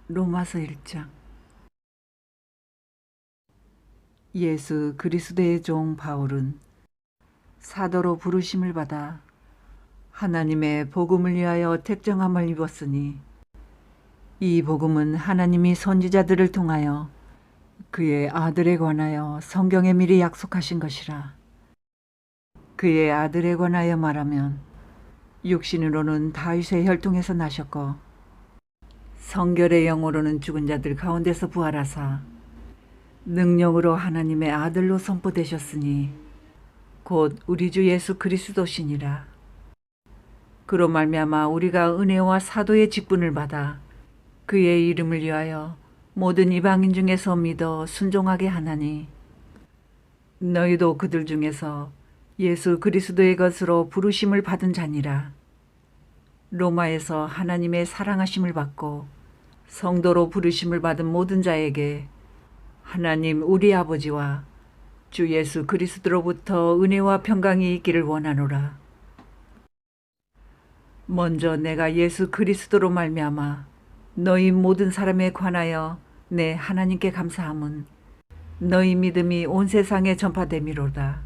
로마서 1장. 예수 그리스도의 종 바울은 사도로 부르심을 받아 하나님의 복음을 위하여 택정함을 입었으니, 이 복음은 하나님이 선지자들을 통하여 그의 아들에 관하여 성경에 미리 약속하신 것이라. 그의 아들에 관하여 말하면 육신으로는 다윗의 혈통에서 나셨고 성결의 영으로는 죽은 자들 가운데서 부활하사 능력으로 하나님의 아들로 선포되셨으니 곧 우리 주 예수 그리스도시니라. 그로 말미암아 우리가 은혜와 사도의 직분을 받아 그의 이름을 위하여 모든 이방인 중에서 믿어 순종하게 하나니, 너희도 그들 중에서 예수 그리스도의 것으로 부르심을 받은 자니라. 로마에서 하나님의 사랑하심을 받고 성도로 부르심을 받은 모든 자에게 하나님 우리 아버지와 주 예수 그리스도로부터 은혜와 평강이 있기를 원하노라. 먼저 내가 예수 그리스도로 말미암아 너희 모든 사람에 관하여 내 하나님께 감사함은 너희 믿음이 온 세상에 전파됨이로다.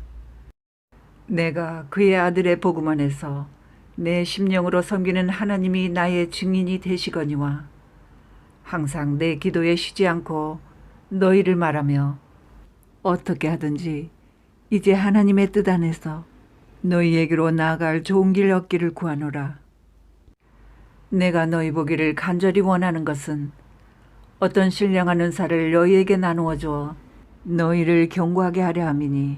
내가 그의 아들의 복음 안에서 내 심령으로 섬기는 하나님이 나의 증인이 되시거니와, 항상 내 기도에 쉬지 않고 너희를 말하며 어떻게 하든지 이제 하나님의 뜻 안에서 너희에게로 나아갈 좋은 길 얻기를 구하노라. 내가 너희 보기를 간절히 원하는 것은 어떤 신령한 은사를 너희에게 나누어 주어 너희를 견고하게 하려 함이니,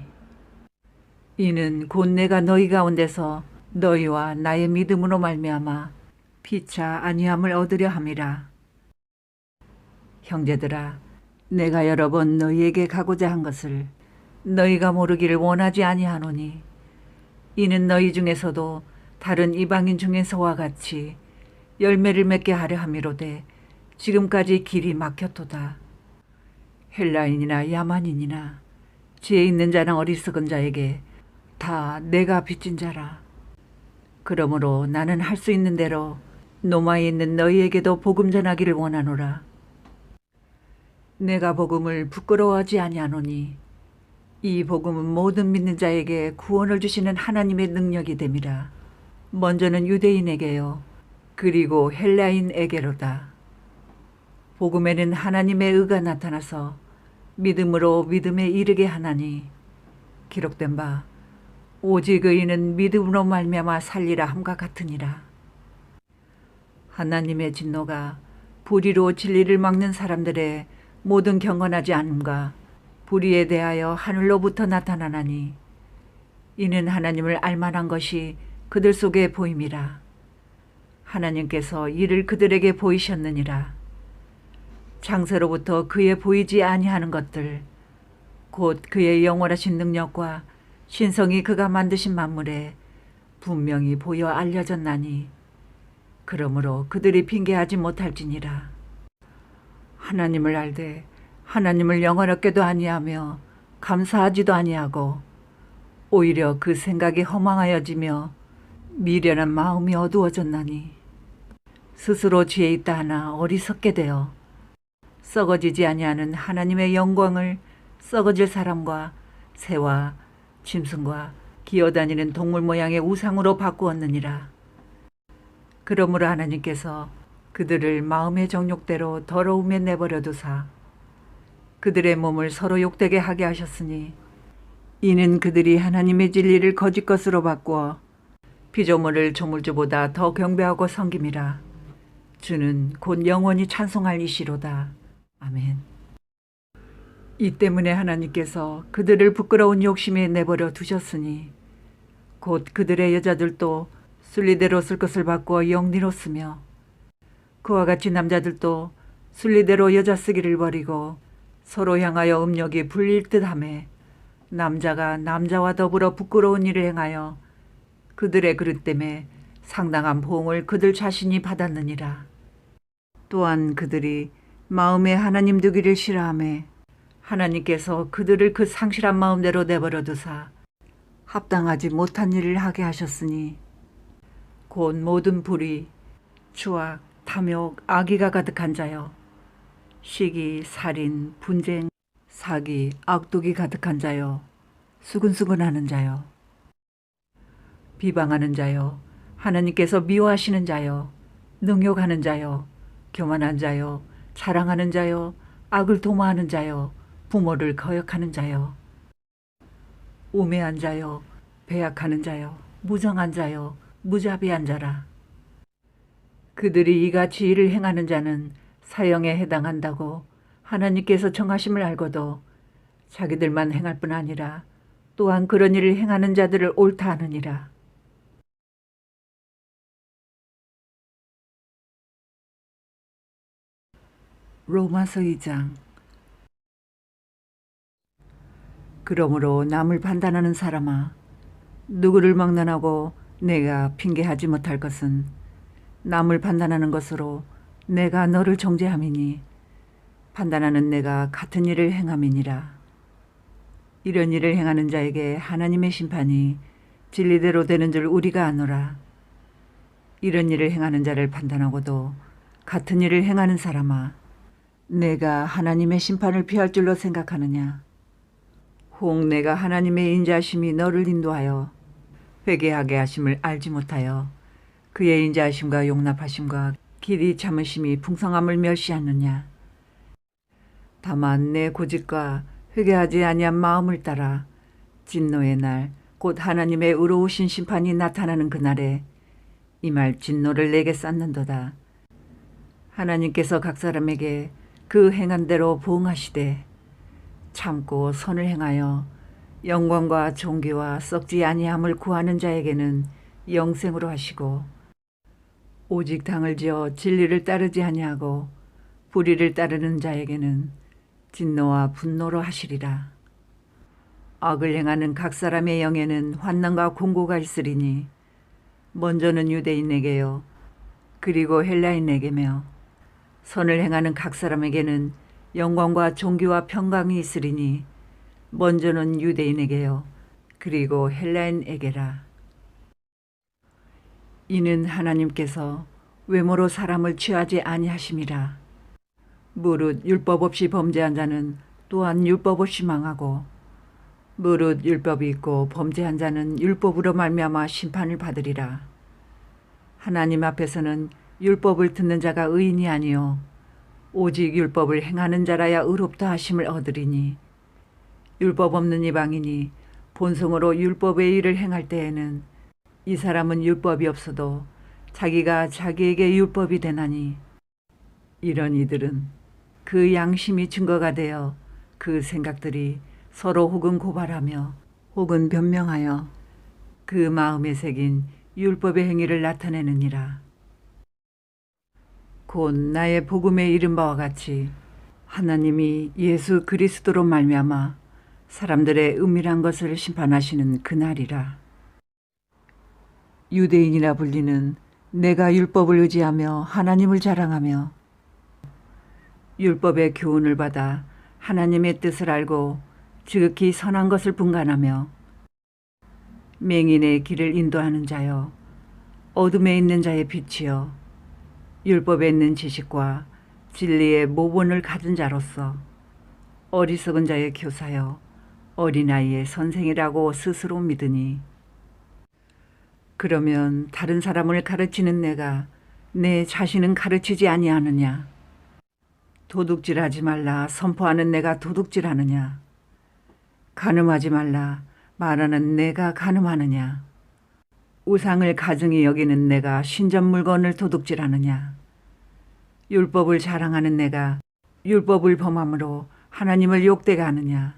이는 곧 내가 너희 가운데서 너희와 나의 믿음으로 말미암아 피차 아니함을 얻으려 함이라. 형제들아, 내가 여러 번 너희에게 가고자 한 것을 너희가 모르기를 원하지 아니하노니, 이는 너희 중에서도 다른 이방인 중에서와 같이 열매를 맺게 하려 함이로되 지금까지 길이 막혔도다. 헬라인이나 야만인이나 지혜 있는 자나 어리석은 자에게 다 내가 빚진 자라. 그러므로 나는 할 수 있는 대로 로마에 있는 너희에게도 복음 전하기를 원하노라. 내가 복음을 부끄러워하지 아니하노니, 이 복음은 모든 믿는 자에게 구원을 주시는 하나님의 능력이 됨이라. 먼저는 유대인에게요, 그리고 헬라인에게로다. 복음에는 하나님의 의가 나타나서 믿음으로 믿음에 이르게 하나니, 기록된 바 오직 의인은 믿음으로 말미암아 살리라 함과 같으니라. 하나님의 진노가 불의로 진리를 막는 사람들의 모든 경건하지 않음과 불의에 대하여 하늘로부터 나타나나니, 이는 하나님을 알만한 것이 그들 속에 보임이라. 하나님께서 이를 그들에게 보이셨느니라. 창세로부터 그의 보이지 아니하는 것들, 곧 그의 영원하신 능력과 신성이 그가 만드신 만물에 분명히 보여 알려졌나니, 그러므로 그들이 핑계하지 못할지니라. 하나님을 알되 하나님을 영원하게도 아니하며 감사하지도 아니하고 오히려 그 생각이 허망하여지며 미련한 마음이 어두워졌나니, 스스로 지혜 있다 하나 어리석게 되어 썩어지지 아니하는 하나님의 영광을 썩어질 사람과 새와 짐승과 기어다니는 동물 모양의 우상으로 바꾸었느니라. 그러므로 하나님께서 그들을 마음의 정욕대로 더러움에 내버려 두사 그들의 몸을 서로 욕되게 하게 하셨으니, 이는 그들이 하나님의 진리를 거짓 것으로 바꾸어 피조물을 조물주보다 더 경배하고 섬김이라. 주는 곧 영원히 찬송할 이시로다. 아멘. 이 때문에 하나님께서 그들을 부끄러운 욕심에 내버려 두셨으니, 곧 그들의 여자들도 순리대로 쓸 것을 바꾸어 영리로 쓰며, 그와 같이 남자들도 순리대로 여자 쓰기를 버리고 서로 향하여 음욕이 불릴 듯하매, 남자가 남자와 더불어 부끄러운 일을 행하여 그들의 그릇 때문에 상당한 보응을 그들 자신이 받았느니라. 또한 그들이 마음에 하나님 두기를 싫어하매 하나님께서 그들을 그 상실한 마음대로 내버려 두사 합당하지 못한 일을 하게 하셨으니, 곧 모든 불의, 추악, 탐욕, 악의가 가득한 자여 시기, 살인, 분쟁, 사기, 악독이 가득한 자요. 수근수근하는 자요. 비방하는 자요. 하나님께서 미워하시는 자요. 능욕하는 자요. 교만한 자요. 자랑하는 자요. 악을 도모하는 자요. 부모를 거역하는 자요. 우매한 자요. 배약하는 자요. 무정한 자요. 무자비한 자라. 그들이 이같이 일을 행하는 자는 사형에 해당한다고 하나님께서 정하심을 알고도 자기들만 행할 뿐 아니라 또한 그런 일을 행하는 자들을 옳다 하느니라. 로마서 2장. 그러므로 남을 판단하는 사람아, 누구를 막론하고 내가 핑계하지 못할 것은 남을 판단하는 것으로 내가 너를 정죄함이니 판단하는 내가 같은 일을 행함이니라. 이런 일을 행하는 자에게 하나님의 심판이 진리대로 되는 줄 우리가 아노라. 이런 일을 행하는 자를 판단하고도 같은 일을 행하는 사람아, 내가 하나님의 심판을 피할 줄로 생각하느냐. 혹 내가 하나님의 인자하심이 너를 인도하여 회개하게 하심을 알지 못하여 그의 인자하심과 용납하심과 길이 참으심이 풍성함을 멸시하느냐. 다만 내 고집과 회개하지 아니한 마음을 따라 진노의 날 곧 하나님의 의로우신 심판이 나타나는 그날에 이 말 진노를 내게 쌓는도다. 하나님께서 각 사람에게 그 행한 대로 보응하시되 참고 선을 행하여 영광과 존귀와 썩지 아니함을 구하는 자에게는 영생으로 하시고 오직 당을 지어 진리를 따르지 아니하고 불의를 따르는 자에게는 진노와 분노로 하시리라. 악을 행하는 각 사람의 영에는 환난과 공고가 있으리니 먼저는 유대인에게요 그리고 헬라인에게며 선을 행하는 각 사람에게는 영광과 존귀와 평강이 있으리니 먼저는 유대인에게요 그리고 헬라인에게라. 이는 하나님께서 외모로 사람을 취하지 아니하심이라. 무릇 율법 없이 범죄한 자는 또한 율법 없이 망하고 무릇 율법이 있고 범죄한 자는 율법으로 말미암아 심판을 받으리라. 하나님 앞에서는 율법을 듣는 자가 의인이 아니요 오직 율법을 행하는 자라야 의롭다 하심을 얻으리니 율법 없는 이방인이 본성으로 율법의 일을 행할 때에는 이 사람은 율법이 없어도 자기가 자기에게 율법이 되나니 이런 이들은 그 양심이 증거가 되어 그 생각들이 서로 혹은 고발하며 혹은 변명하여 그 마음에 새긴 율법의 행위를 나타내느니라. 곧 나의 복음에 이른 바와 같이 하나님이 예수 그리스도로 말미암아 사람들의 은밀한 것을 심판하시는 그날이라. 유대인이라 불리는 내가 율법을 의지하며 하나님을 자랑하며 율법의 교훈을 받아 하나님의 뜻을 알고 지극히 선한 것을 분간하며 맹인의 길을 인도하는 자여 어둠에 있는 자의 빛이여 율법에 있는 지식과 진리의 모본을 가진 자로서 어리석은 자의 교사여 어린아이의 선생이라고 스스로 믿으니 그러면 다른 사람을 가르치는 내가 내 자신은 가르치지 아니하느냐. 도둑질하지 말라 선포하는 내가 도둑질하느냐. 간음하지 말라 말하는 내가 간음하느냐. 우상을 가증히 여기는 내가 신전 물건을 도둑질하느냐. 율법을 자랑하는 내가 율법을 범함으로 하나님을 욕되게 하느냐.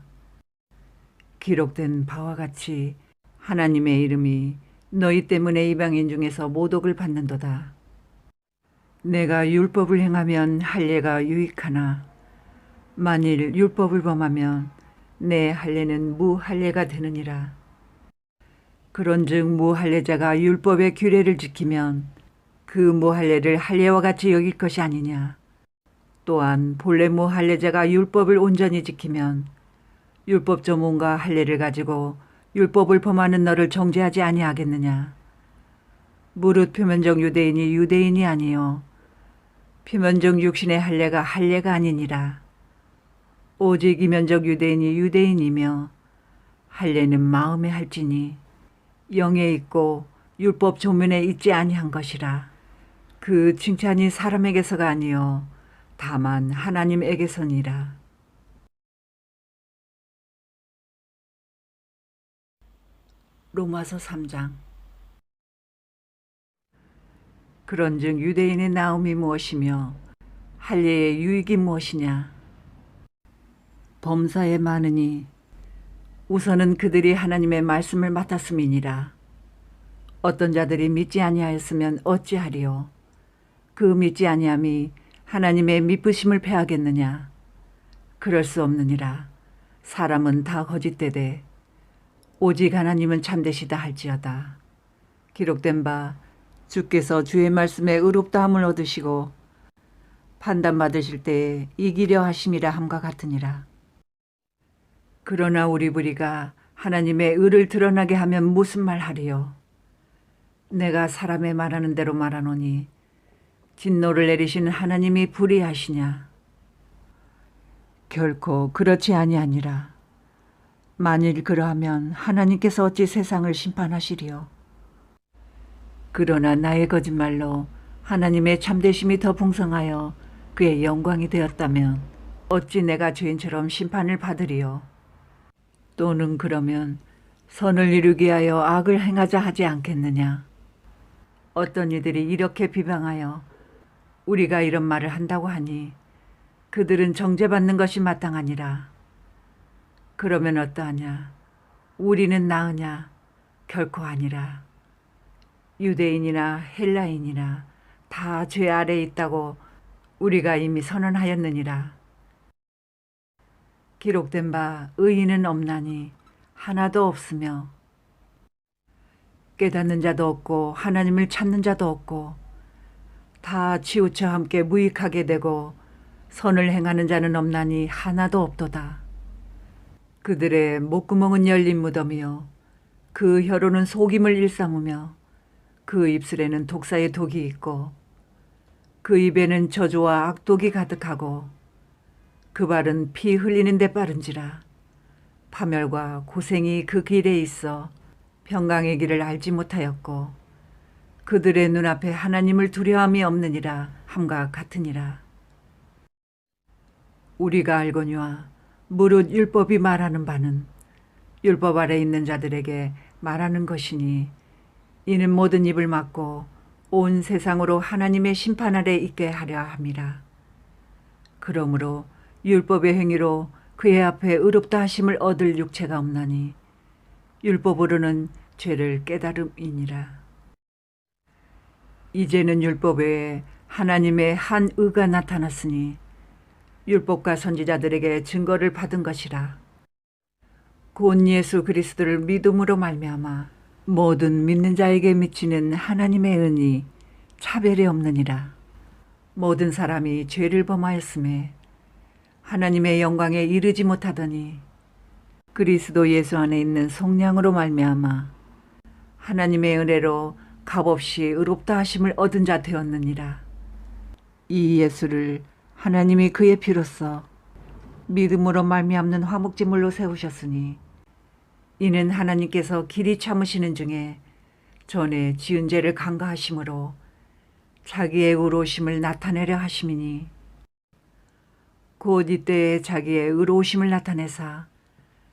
기록된 바와 같이 하나님의 이름이 너희 때문에 이방인 중에서 모독을 받는도다. 내가 율법을 행하면 할례가 유익하나 만일 율법을 범하면 내 할례는 무할례가 되느니라. 그런즉 무할례자가 율법의 규례를 지키면 그 무할례를 할례와 같이 여길 것이 아니냐. 또한 본래 무할례자가 율법을 온전히 지키면 율법적 뭔가 할례를 가지고 율법을 범하는 너를 정죄하지 아니하겠느냐. 무릇 표면적 유대인이 유대인이 아니요 피면적 육신의 할례가 할례가 아니니라. 오직 이면적 유대인이 유대인이며 할례는 마음에 할지니 영에 있고 율법 조문에 있지 아니한 것이라. 그 칭찬이 사람에게서가 아니요 다만 하나님에게서니라. 로마서 3장. 그런즉 유대인의 나음이 무엇이며 할례의 유익이 무엇이냐. 범사에 많으니 우선은 그들이 하나님의 말씀을 맡았음이니라. 어떤 자들이 믿지 아니하였으면 어찌하리요. 그 믿지 아니함이 하나님의 미쁘심을 패하겠느냐. 그럴 수 없느니라. 사람은 다 거짓되되 오직 하나님은 참되시다 할지어다. 기록된 바 주께서 주의 말씀에 의롭다함을 얻으시고 판단받으실 때에 이기려 하심이라 함과 같으니라. 그러나 우리 부리가 하나님의 의를 드러나게 하면 무슨 말 하리요. 내가 사람의 말하는 대로 말하노니 진노를 내리시는 하나님이 불의하시냐. 결코 그렇지 아니하니라. 만일 그러하면 하나님께서 어찌 세상을 심판하시리요. 그러나 나의 거짓말로 하나님의 참되심이 더 풍성하여 그의 영광이 되었다면 어찌 내가 죄인처럼 심판을 받으리요. 또는 그러면 선을 이루기 위하여 악을 행하자 하지 않겠느냐. 어떤 이들이 이렇게 비방하여 우리가 이런 말을 한다고 하니 그들은 정죄받는 것이 마땅하니라. 그러면 어떠하냐. 우리는 나으냐. 결코 아니라. 유대인이나 헬라인이나 다 죄 아래에 있다고 우리가 이미 선언하였느니라. 기록된 바 의인은 없나니 하나도 없으며 깨닫는 자도 없고 하나님을 찾는 자도 없고 다 치우쳐 함께 무익하게 되고 선을 행하는 자는 없나니 하나도 없도다. 그들의 목구멍은 열린 무덤이요 그 혀로는 속임을 일삼으며 그 입술에는 독사의 독이 있고 그 입에는 저주와 악독이 가득하고 그 발은 피 흘리는 데 빠른지라. 파멸과 고생이 그 길에 있어 평강의 길을 알지 못하였고 그들의 눈앞에 하나님을 두려움이 없느니라 함과 같으니라. 우리가 알거니와 무릇 율법이 말하는 바는 율법 아래 있는 자들에게 말하는 것이니 이는 모든 입을 막고 온 세상으로 하나님의 심판 아래 있게 하려 함이라. 그러므로 율법의 행위로 그의 앞에 의롭다 하심을 얻을 육체가 없나니 율법으로는 죄를 깨달음이니라. 이제는 율법 외에 하나님의 한 의가 나타났으니 율법과 선지자들에게 증거를 받은 것이라. 곧 예수 그리스도를 믿음으로 말미암아 모든 믿는 자에게 미치는 하나님의 은이 차별이 없느니라. 모든 사람이 죄를 범하였음에 하나님의 영광에 이르지 못하더니 그리스도 예수 안에 있는 속량으로 말미암아 하나님의 은혜로 값없이 의롭다 하심을 얻은 자 되었느니라. 이 예수를 하나님이 그의 피로써 믿음으로 말미암는 화목제물로 세우셨으니 이는 하나님께서 길이 참으시는 중에 전에 지은 죄를 간과하심으로 자기의 의로우심을 나타내려 하심이니 곧 이때에 자기의 의로우심을 나타내사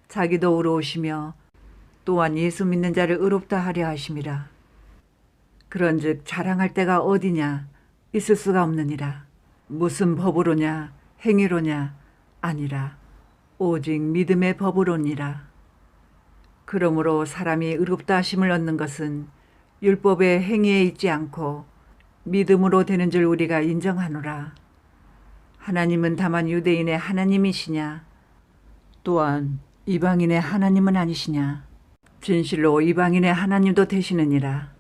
자기도 의로우시며 또한 예수 믿는 자를 의롭다 하려 하심이라. 그런즉 자랑할 때가 어디냐 있을 수가 없느니라. 무슨 법으로냐 행위로냐 아니라 오직 믿음의 법으로니라. 그러므로 사람이 의롭다 하심을 얻는 것은 율법의 행위에 있지 않고 믿음으로 되는 줄 우리가 인정하노라. 하나님은 다만 유대인의 하나님이시냐 또한 이방인의 하나님은 아니시냐. 진실로 이방인의 하나님도 되시느니라.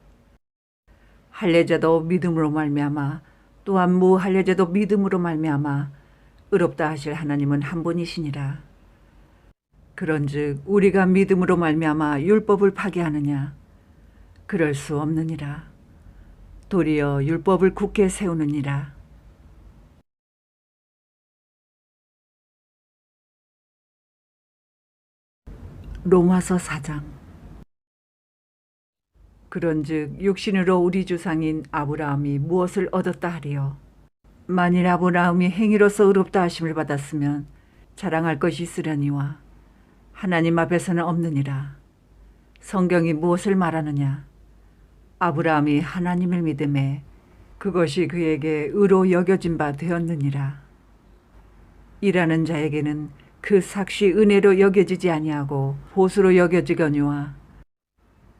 할례자도 믿음으로 말미암아 또한 무할례자도 믿음으로 말미암아 의롭다 하실 하나님은 한 분이시니라. 그런즉 우리가 믿음으로 말미암아 율법을 파기하느냐. 그럴 수 없느니라. 도리어 율법을 굳게 세우느니라. 로마서 4장. 그런즉 육신으로 우리 조상인 아브라함이 무엇을 얻었다 하리요? 만일 아브라함이 행위로서 의롭다 하심을 받았으면 자랑할 것이 있으려니와 하나님 앞에서는 없느니라. 성경이 무엇을 말하느냐? 아브라함이 하나님을 믿음에 그것이 그에게 의로 여겨진 바 되었느니라. 일하는 자에게는 그 삭시 은혜로 여겨지지 아니하고 보수로 여겨지거니와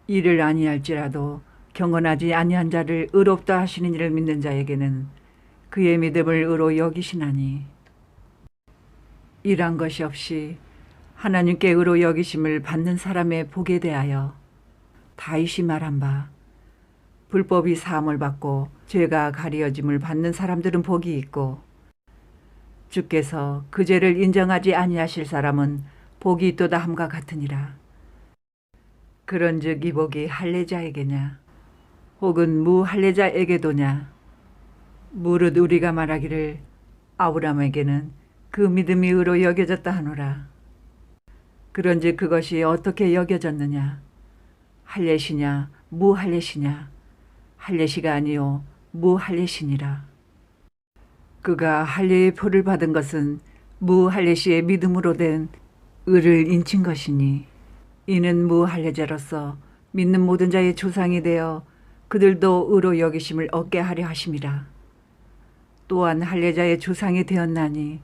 일을 아니할지라도 경건하지 아니한 자를 의롭다 하시는 이를 믿는 자에게는 그의 믿음을 의로 여기시나니, 일한 것이 없이 하나님께 의로 여기심을 받는 사람의 복에 대하여 다윗이 말한 바, 불법이 사함을 받고 죄가 가리어짐을 받는 사람들은 복이 있고 주께서 그 죄를 인정하지 아니하실 사람은 복이 있도다 함과 같으니라. 그런즉 이 복이 할례자에게냐 혹은 무할례자에게도냐? 무릇 우리가 말하기를 아브라함에게는 그 믿음이 의로 여겨졌다 하노라. 그런즉 그것이 어떻게 여겨졌느냐? 할례시냐 무할례시냐? 할례시가 아니요 무할례시니라. 그가 할례의 표를 받은 것은 무할례시의 믿음으로 된 의를 인친 것이니, 이는 무할례자로서 믿는 모든 자의 조상이 되어 그들도 의로 여기심을 얻게 하려 하심이라. 또한 할례자의 조상이 되었나니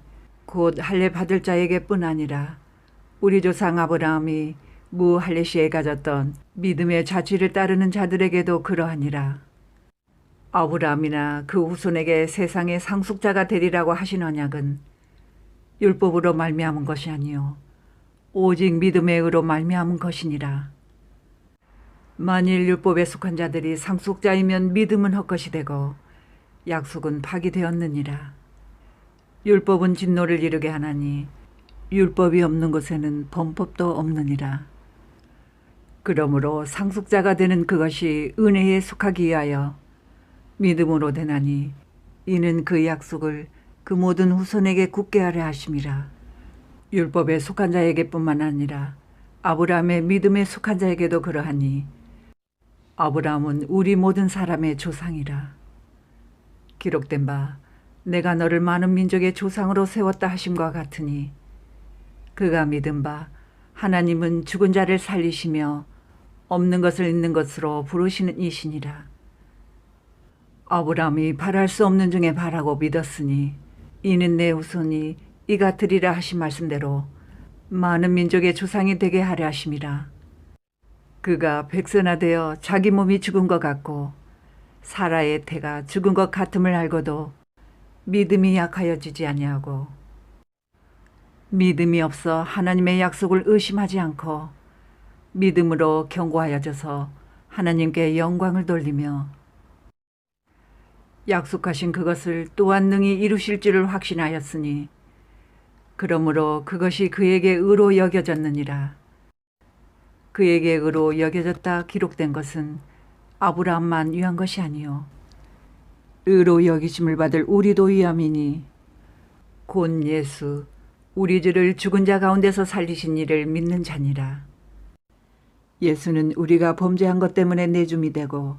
곧 할례 받을 자에게뿐 아니라 우리 조상 아브라함이 무할례시에 가졌던 믿음의 자취를 따르는 자들에게도 그러하니라. 아브라함이나 그 후손에게 세상의 상속자가 되리라고 하신 언약은 율법으로 말미암은 것이 아니요 오직 믿음의 의로 말미암은 것이니라. 만일 율법에 속한 자들이 상속자이면 믿음은 헛것이 되고 약속은 파기되었느니라. 율법은 진노를 이루게 하나니 율법이 없는 곳에는 범법도 없느니라. 그러므로 상속자가 되는 그것이 은혜에 속하기 위하여 믿음으로 되나니, 이는 그 약속을 그 모든 후손에게 굳게 하려 하심이라. 율법에 속한 자에게뿐만 아니라 아브라함의 믿음에 속한 자에게도 그러하니, 아브라함은 우리 모든 사람의 조상이라. 기록된 바 내가 너를 많은 민족의 조상으로 세웠다 하심과 같으니, 그가 믿은 바 하나님은 죽은 자를 살리시며 없는 것을 있는 것으로 부르시는 이시니라. 아브라함이 바랄 수 없는 중에 바라고 믿었으니 이는 내 후손이 이 같으리라 하신 말씀대로 많은 민족의 조상이 되게 하려 하심이라. 그가 백선화되어 자기 몸이 죽은 것 같고 사라의 태가 죽은 것 같음을 알고도 믿음이 약하여지지 아니하고, 믿음이 없어 하나님의 약속을 의심하지 않고 믿음으로 견고하여져서 하나님께 영광을 돌리며 약속하신 그것을 또한 능히 이루실 줄을 확신하였으니, 그러므로 그것이 그에게 의로 여겨졌느니라. 그에게 의로 여겨졌다 기록된 것은 아브라함만 위한 것이 아니요 의로 여기심을 받을 우리도 위함이니, 곧 예수 우리 주를 죽은 자 가운데서 살리신 이를 믿는 자니라. 예수는 우리가 범죄한 것 때문에 내줌이 되고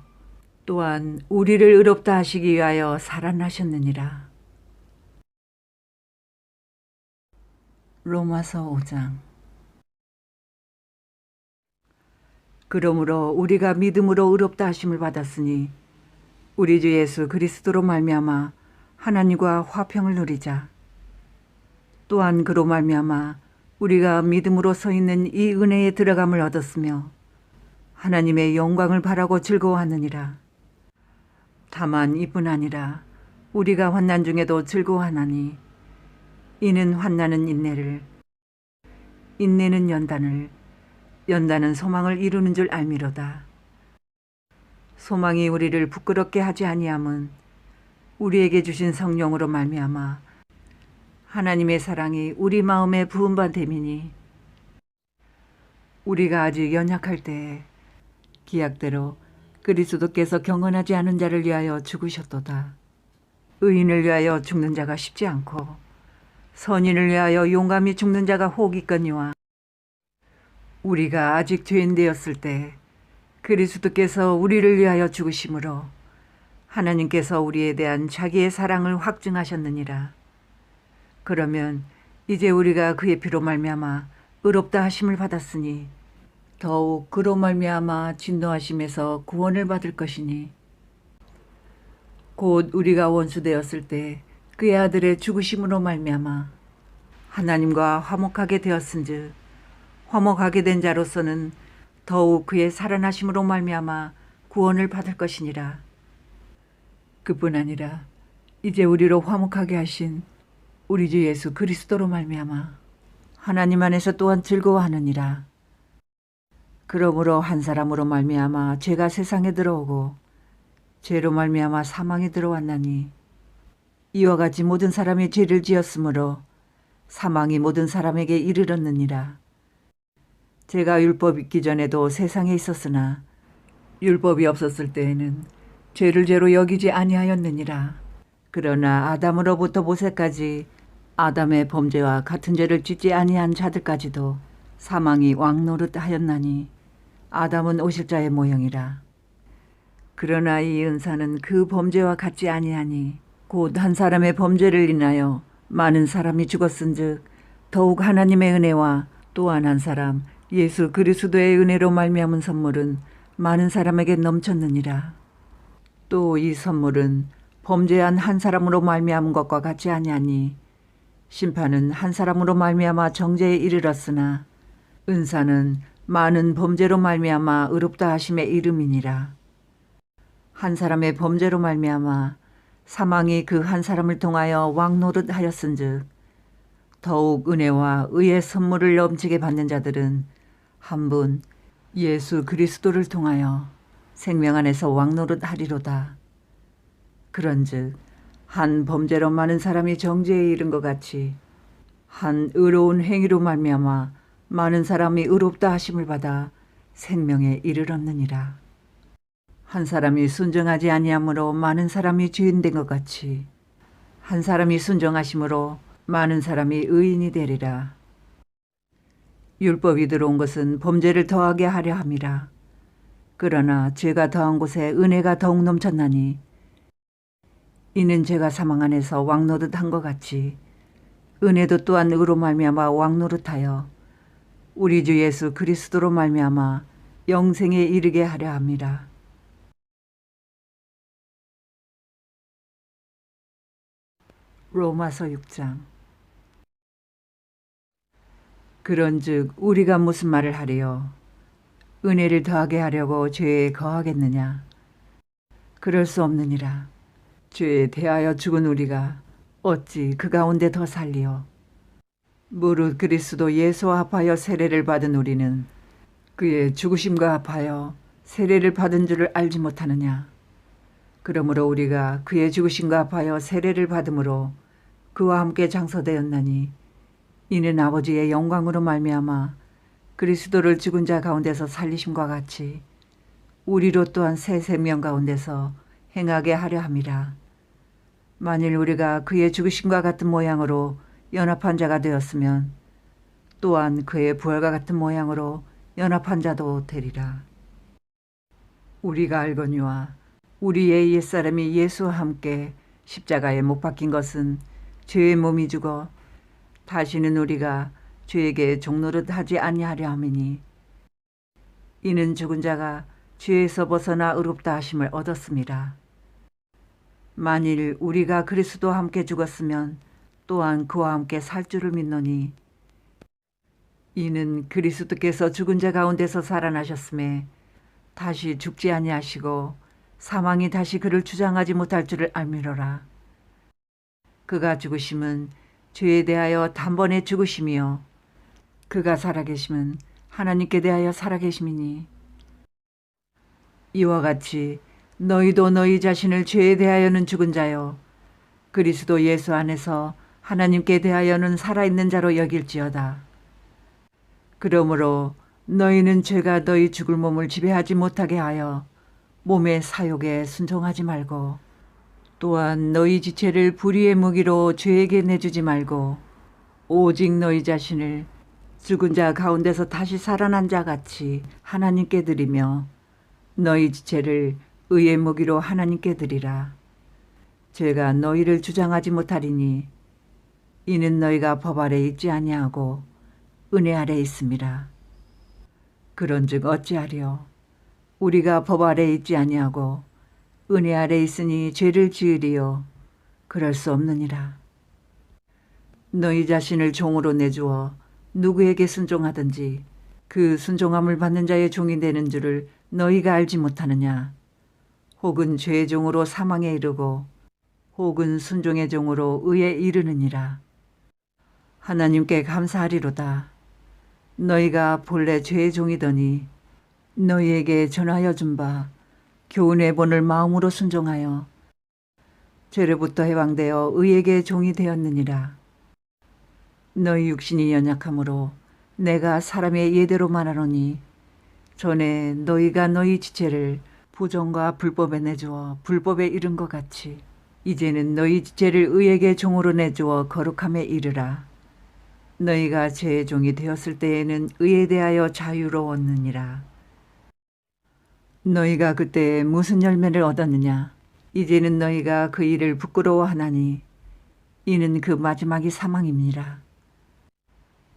또한 우리를 의롭다 하시기 위하여 살아나셨느니라. 로마서 5장. 그러므로 우리가 믿음으로 의롭다 하심을 받았으니 우리 주 예수 그리스도로 말미암아 하나님과 화평을 누리자. 또한 그로 말미암아 우리가 믿음으로 서 있는 이 은혜에 들어감을 얻었으며 하나님의 영광을 바라고 즐거워하느니라. 다만 이뿐 아니라 우리가 환난 중에도 즐거워하나니, 이는 환난은 인내를, 인내는 연단을, 연단은 소망을 이루는 줄 알미로다. 소망이 우리를 부끄럽게 하지 아니함은 우리에게 주신 성령으로 말미암아 하나님의 사랑이 우리 마음에 부은 바 됨이니, 우리가 아직 연약할 때에 기약대로 그리스도께서 경건하지 않은 자를 위하여 죽으셨도다. 의인을 위하여 죽는 자가 쉽지 않고 선인을 위하여 용감히 죽는 자가 혹 있거니와, 우리가 아직 죄인 되었을 때 그리스도께서 우리를 위하여 죽으심으로 하나님께서 우리에 대한 자기의 사랑을 확증하셨느니라. 그러면 이제 우리가 그의 피로 말미암아 의롭다 하심을 받았으니 더욱 그로 말미암아 진노하심에서 구원을 받을 것이니 곧 우리가 원수 되었을 때 그의 아들의 죽으심으로 말미암아 하나님과 화목하게 되었은즉 화목하게 된 자로서는 더욱 그의 살아나심으로 말미암아 구원을 받을 것이니라. 그뿐 아니라 이제 우리로 화목하게 하신 우리 주 예수 그리스도로 말미암아 하나님 안에서 또한 즐거워하느니라. 그러므로 한 사람으로 말미암아 죄가 세상에 들어오고 죄로 말미암아 사망이 들어왔나니 이와 같이 모든 사람이 죄를 지었으므로 사망이 모든 사람에게 이르렀느니라. 죄가 율법 있기 전에도 세상에 있었으나 율법이 없었을 때에는 죄를 죄로 여기지 아니하였느니라. 그러나 아담으로부터 모세까지 아담의 범죄와 같은 죄를 짓지 아니한 자들까지도 사망이 왕노릇하였나니 아담은 오실자의 모형이라. 그러나 이 은사는 그 범죄와 같지 아니하니 곧 한 사람의 범죄를 인하여 많은 사람이 죽었은즉 더욱 하나님의 은혜와 또한 한 사람 예수 그리스도의 은혜로 말미암은 선물은 많은 사람에게 넘쳤느니라. 또 이 선물은 범죄한 한 사람으로 말미암은 것과 같지 아니하니 심판은 한 사람으로 말미암아 정죄에 이르렀으나 은사는 많은 범죄로 말미암아 의롭다 하심의 이름이니라. 한 사람의 범죄로 말미암아 사망이 그 한 사람을 통하여 왕노릇하였은즉 더욱 은혜와 의의 선물을 넘치게 받는 자들은 한 분 예수 그리스도를 통하여 생명 안에서 왕노릇하리로다. 그런즉 한 범죄로 많은 사람이 정죄에 이른 것 같이 한 의로운 행위로 말미암아 많은 사람이 의롭다 하심을 받아 생명에 이르렀느니라. 한 사람이 순종하지 아니함으로 많은 사람이 죄인 된 것 같이 한 사람이 순종하심으로 많은 사람이 의인이 되리라. 율법이 들어온 것은 범죄를 더하게 하려 함이라. 그러나 죄가 더한 곳에 은혜가 더욱 넘쳤나니 이는 죄가 사망 안에서 왕노릇한 것 같이 은혜도 또한 의로 말미암아 왕노릇하여 우리 주 예수 그리스도로 말미암아 영생에 이르게 하려 함이라. 로마서 6장. 그런즉 우리가 무슨 말을 하리요? 은혜를 더하게 하려고 죄에 거하겠느냐? 그럴 수 없느니라. 죄에 대하여 죽은 우리가 어찌 그 가운데 더 살리요? 무릇 그리스도 예수와 합하여 세례를 받은 우리는 그의 죽으심과 합하여 세례를 받은 줄을 알지 못하느냐? 그러므로 우리가 그의 죽으심과 합하여 세례를 받음으로 그와 함께 장사되었나니 이는 아버지의 영광으로 말미암아 그리스도를 죽은 자 가운데서 살리심과 같이 우리로 또한 새 생명 가운데서 행하게 하려 함이라. 만일 우리가 그의 죽으심과 같은 모양으로 연합한 자가 되었으면 또한 그의 부활과 같은 모양으로 연합한 자도 되리라. 우리가 알거니와 우리의 옛사람이 예수와 함께 십자가에 못 박힌 것은 죄의 몸이 죽어 다시는 우리가 죄에게 종노릇하지 아니하려 함이니 이는 죽은 자가 죄에서 벗어나 의롭다 하심을 얻었습니다. 만일 우리가 그리스도와 함께 죽었으면 또한 그와 함께 살 줄을 믿노니 이는 그리스도께서 죽은 자 가운데서 살아나셨음에 다시 죽지 아니하시고 사망이 다시 그를 주장하지 못할 줄을 알미로라. 그가 죽으심은 죄에 대하여 단번에 죽으심이요 그가 살아계심은 하나님께 대하여 살아계심이니 이와 같이 너희도 너희 자신을 죄에 대하여는 죽은 자요 그리스도 예수 안에서 하나님께 대하여는 살아있는 자로 여길지어다. 그러므로 너희는 죄가 너희 죽을 몸을 지배하지 못하게 하여 몸의 사욕에 순종하지 말고 또한 너희 지체를 불의의 무기로 죄에게 내주지 말고 오직 너희 자신을 죽은 자 가운데서 다시 살아난 자 같이 하나님께 드리며 너희 지체를 의의 무기로 하나님께 드리라. 죄가 너희를 주장하지 못하리니 이는 너희가 법 아래 있지 아니하고 은혜 아래 있음이라. 그런즉 어찌하리요? 우리가 법 아래 있지 아니하고 은혜 아래 있으니 죄를 지으리요? 그럴 수 없느니라. 너희 자신을 종으로 내주어 누구에게 순종하든지 그 순종함을 받는 자의 종이 되는 줄을 너희가 알지 못하느냐? 혹은 죄의 종으로 사망에 이르고 혹은 순종의 종으로 의에 이르느니라. 하나님께 감사하리로다. 너희가 본래 죄의 종이더니 너희에게 전하여 준 바 교훈의 본을 마음으로 순종하여 죄로부터 해방되어 의에게 종이 되었느니라. 너희 육신이 연약함으로 내가 사람의 예대로 말하노니 전에 너희가 너희 지체를 부정과 불법에 내주어 불법에 이른 것 같이 이제는 너희 지체를 의에게 종으로 내주어 거룩함에 이르라. 너희가 죄의 종이 되었을 때에는 의에 대하여 자유로웠느니라. 너희가 그때 무슨 열매를 얻었느냐? 이제는 너희가 그 일을 부끄러워하나니 이는 그 마지막이 사망입니다.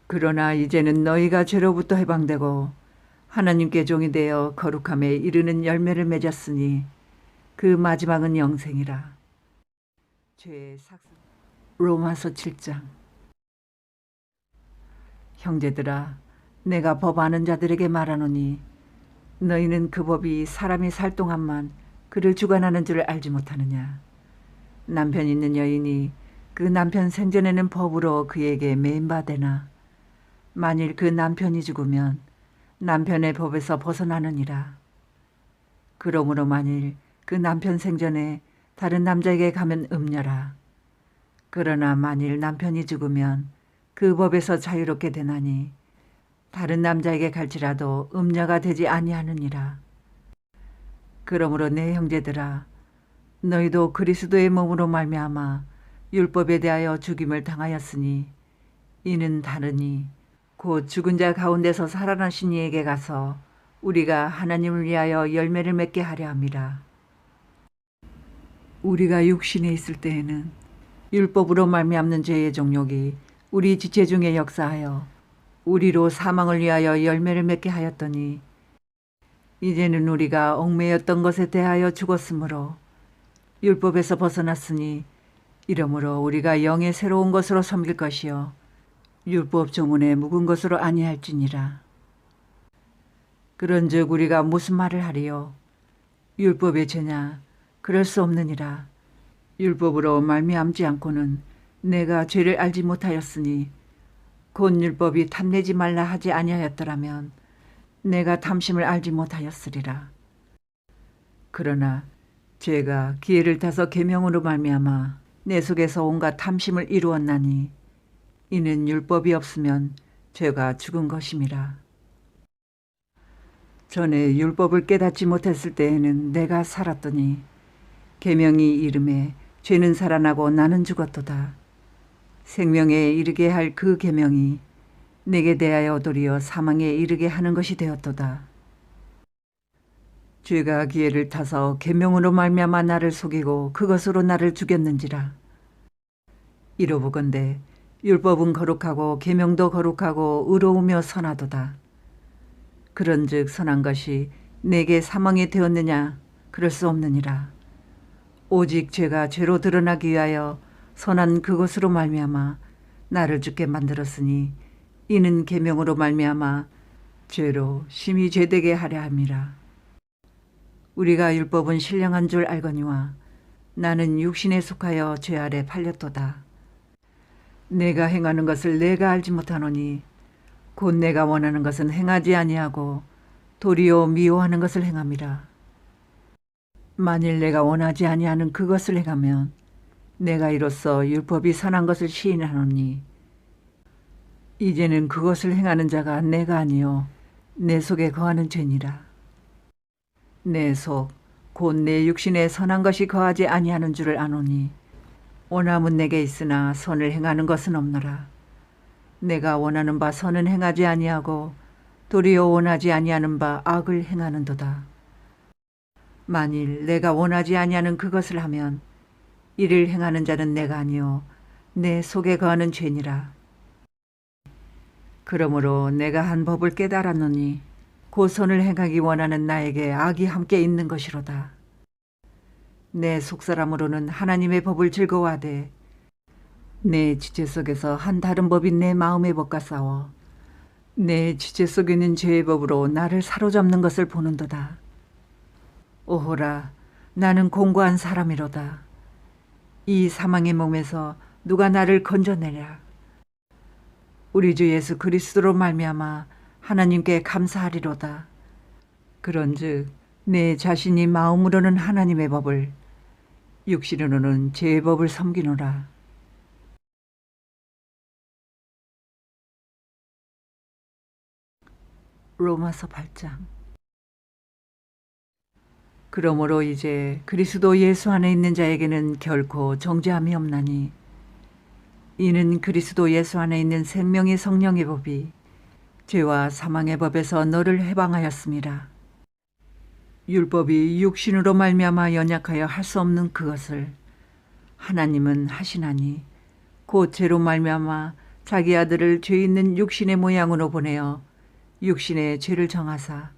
그러나 이제는 너희가 죄로부터 해방되고 하나님께 종이 되어 거룩함에 이르는 열매를 맺었으니 그 마지막은 영생이라. 죄의 삭스. 로마서 7장. 형제들아, 내가 법 아는 자들에게 말하노니 너희는 그 법이 사람이 살 동안만 그를 주관하는 줄 알지 못하느냐? 남편 있는 여인이 그 남편 생전에는 법으로 그에게 매인바되나 만일 그 남편이 죽으면 남편의 법에서 벗어나느니라. 그러므로 만일 그 남편 생전에 다른 남자에게 가면 음녀라. 그러나 만일 남편이 죽으면 그 법에서 자유롭게 되나니 다른 남자에게 갈지라도 음녀가 되지 아니하느니라. 그러므로 내 형제들아, 너희도 그리스도의 몸으로 말미암아 율법에 대하여 죽임을 당하였으니 이는 다르니 곧 죽은 자 가운데서 살아나신 이에게 가서 우리가 하나님을 위하여 열매를 맺게 하려 함이라. 우리가 육신에 있을 때에는 율법으로 말미암는 죄의 정욕이 우리 지체 중에 역사하여 우리로 사망을 위하여 열매를 맺게 하였더니 이제는 우리가 얽매였던 것에 대하여 죽었으므로 율법에서 벗어났으니 이러므로 우리가 영의 새로운 것으로 섬길 것이요 율법 조문에 묵은 것으로 아니할지니라. 그런즉 우리가 무슨 말을 하리요? 율법의 죄냐? 그럴 수 없느니라. 율법으로 말미암지 않고는 내가 죄를 알지 못하였으니 곧 율법이 탐내지 말라 하지 아니하였더라면 내가 탐심을 알지 못하였으리라. 그러나 죄가 기회를 타서 계명으로 말미암아 내 속에서 온갖 탐심을 이루었나니 이는 율법이 없으면 죄가 죽은 것임이라. 전에 율법을 깨닫지 못했을 때에는 내가 살았더니 계명이 이름에 죄는 살아나고 나는 죽었도다. 생명에 이르게 할 그 계명이 내게 대하여 도리어 사망에 이르게 하는 것이 되었도다. 죄가 기회를 타서 계명으로 말미암아 나를 속이고 그것으로 나를 죽였는지라. 이로보건대 율법은 거룩하고 계명도 거룩하고 의로우며 선하도다. 그런즉 선한 것이 내게 사망이 되었느냐? 그럴 수 없느니라. 오직 죄가 죄로 드러나기 위하여 선한 그것으로 말미암아 나를 죽게 만들었으니 이는 계명으로 말미암아 죄로 심히 죄되게 하려 함이라. 우리가 율법은 신령한 줄 알거니와 나는 육신에 속하여 죄 아래 팔렸도다. 내가 행하는 것을 내가 알지 못하노니 곧 내가 원하는 것은 행하지 아니하고 도리어 미워하는 것을 행함이라. 만일 내가 원하지 아니하는 그것을 행하면 내가 이로써 율법이 선한 것을 시인하노니 이제는 그것을 행하는 자가 내가 아니요 내 속에 거하는 죄니라. 내 속 곧 내 육신에 선한 것이 거하지 아니하는 줄을 아노니 원함은 내게 있으나 선을 행하는 것은 없노라. 내가 원하는 바 선은 행하지 아니하고 도리어 원하지 아니하는 바 악을 행하는도다. 만일 내가 원하지 아니하는 그것을 하면 이를 행하는 자는 내가 아니요 내 속에 거하는 죄니라. 그러므로 내가 한 법을 깨달았노니 그 선을 행하기 원하는 나에게 악이 함께 있는 것이로다. 내 속사람으로는 하나님의 법을 즐거워하되 내 지체 속에서 한 다른 법이 내 마음의 법과 싸워 내 지체 속에 있는 죄의 법으로 나를 사로잡는 것을 보는도다. 오호라, 나는 공고한 사람이로다. 이 사망의 몸에서 누가 나를 건져내랴. 우리 주 예수 그리스도로 말미암아 하나님께 감사하리로다. 그런즉 내 자신이 마음으로는 하나님의 법을 육신으로는 죄의 법을 섬기노라. 로마서 8장. 그러므로 이제 그리스도 예수 안에 있는 자에게는 결코 정죄함이 없나니 이는 그리스도 예수 안에 있는 생명의 성령의 법이 죄와 사망의 법에서 너를 해방하였습니다. 율법이 육신으로 말미암아 연약하여 할 수 없는 그것을 하나님은 하시나니 곧 죄로 말미암아 자기 아들을 죄 있는 육신의 모양으로 보내어 육신의 죄를 정하사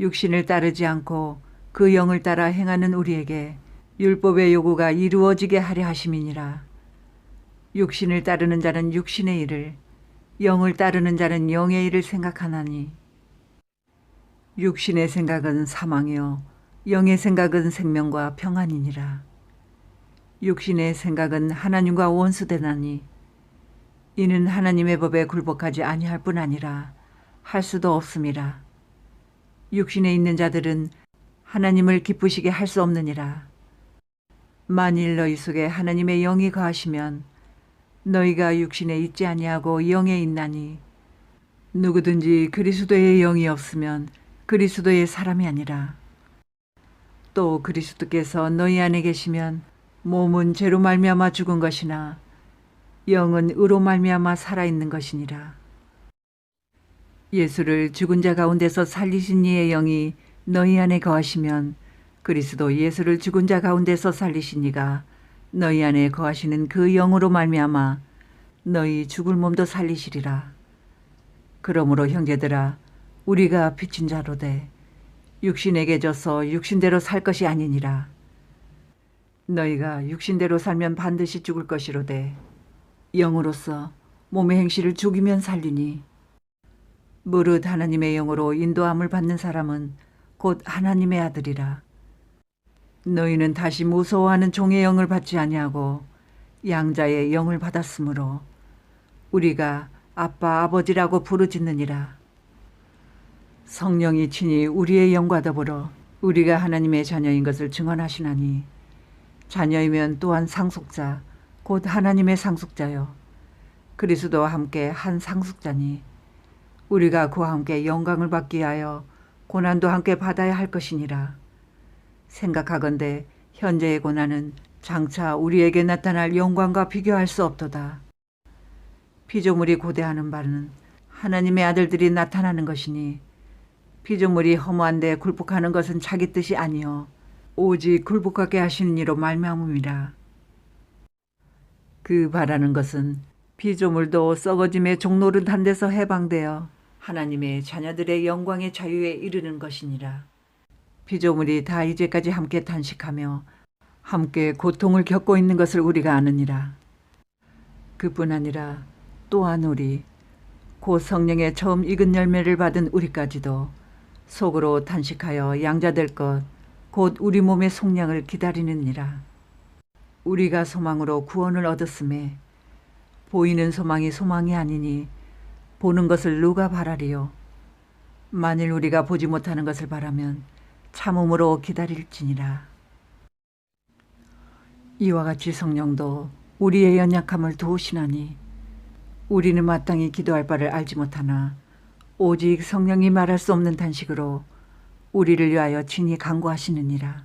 육신을 따르지 않고 그 영을 따라 행하는 우리에게 율법의 요구가 이루어지게 하려 하심이니라. 육신을 따르는 자는 육신의 일을, 영을 따르는 자는 영의 일을 생각하나니 육신의 생각은 사망이요 영의 생각은 생명과 평안이니라. 육신의 생각은 하나님과 원수되나니 이는 하나님의 법에 굴복하지 아니할 뿐 아니라 할 수도 없음이라. 육신에 있는 자들은 하나님을 기쁘시게 할 수 없느니라. 만일 너희 속에 하나님의 영이 거하시면 너희가 육신에 있지 아니하고 영에 있나니 누구든지 그리스도의 영이 없으면 그리스도의 사람이 아니라. 또 그리스도께서 너희 안에 계시면 몸은 죄로 말미암아 죽은 것이나 영은 의로 말미암아 살아있는 것이니라. 예수를 죽은 자 가운데서 살리신 이의 영이 너희 안에 거하시면 그리스도 예수를 죽은 자 가운데서 살리신 이가 너희 안에 거하시는 그 영으로 말미암아 너희 죽을 몸도 살리시리라. 그러므로 형제들아, 우리가 빚진 자로되 육신에게 져서 육신대로 살 것이 아니니라. 너희가 육신대로 살면 반드시 죽을 것이로되 영으로서 몸의 행실을 죽이면 살리니 무릇 하나님의 영으로 인도함을 받는 사람은 곧 하나님의 아들이라. 너희는 다시 무서워하는 종의 영을 받지 아니하고 양자의 영을 받았으므로 우리가 아빠 아버지라고 부르짖느니라. 성령이 친히 우리의 영과 더불어 우리가 하나님의 자녀인 것을 증언하시나니 자녀이면 또한 상속자 곧 하나님의 상속자요 그리스도와 함께 한 상속자니 우리가 그와 함께 영광을 받기 위하여 고난도 함께 받아야 할 것이니라. 생각하건대 현재의 고난은 장차 우리에게 나타날 영광과 비교할 수 없도다. 피조물이 고대하는 바는 하나님의 아들들이 나타나는 것이니 피조물이 허무한데 굴복하는 것은 자기 뜻이 아니요 오직 굴복하게 하시는 이로 말미암음이라. 그 바라는 것은 피조물도 썩어짐의 종노릇한 데서 해방되어 하나님의 자녀들의 영광의 자유에 이르는 것이니라. 피조물이 다 이제까지 함께 탄식하며 함께 고통을 겪고 있는 것을 우리가 아느니라. 그뿐 아니라 또한 우리 곧 성령의 처음 익은 열매를 받은 우리까지도 속으로 탄식하여 양자될 것 곧 우리 몸의 속량을 기다리느니라. 우리가 소망으로 구원을 얻었음에 보이는 소망이 소망이 아니니 보는 것을 누가 바라리요. 만일 우리가 보지 못하는 것을 바라면 참음으로 기다릴지니라. 이와 같이 성령도 우리의 연약함을 도우시나니 우리는 마땅히 기도할 바를 알지 못하나 오직 성령이 말할 수 없는 단식으로 우리를 위하여 친히 간구하시느니라.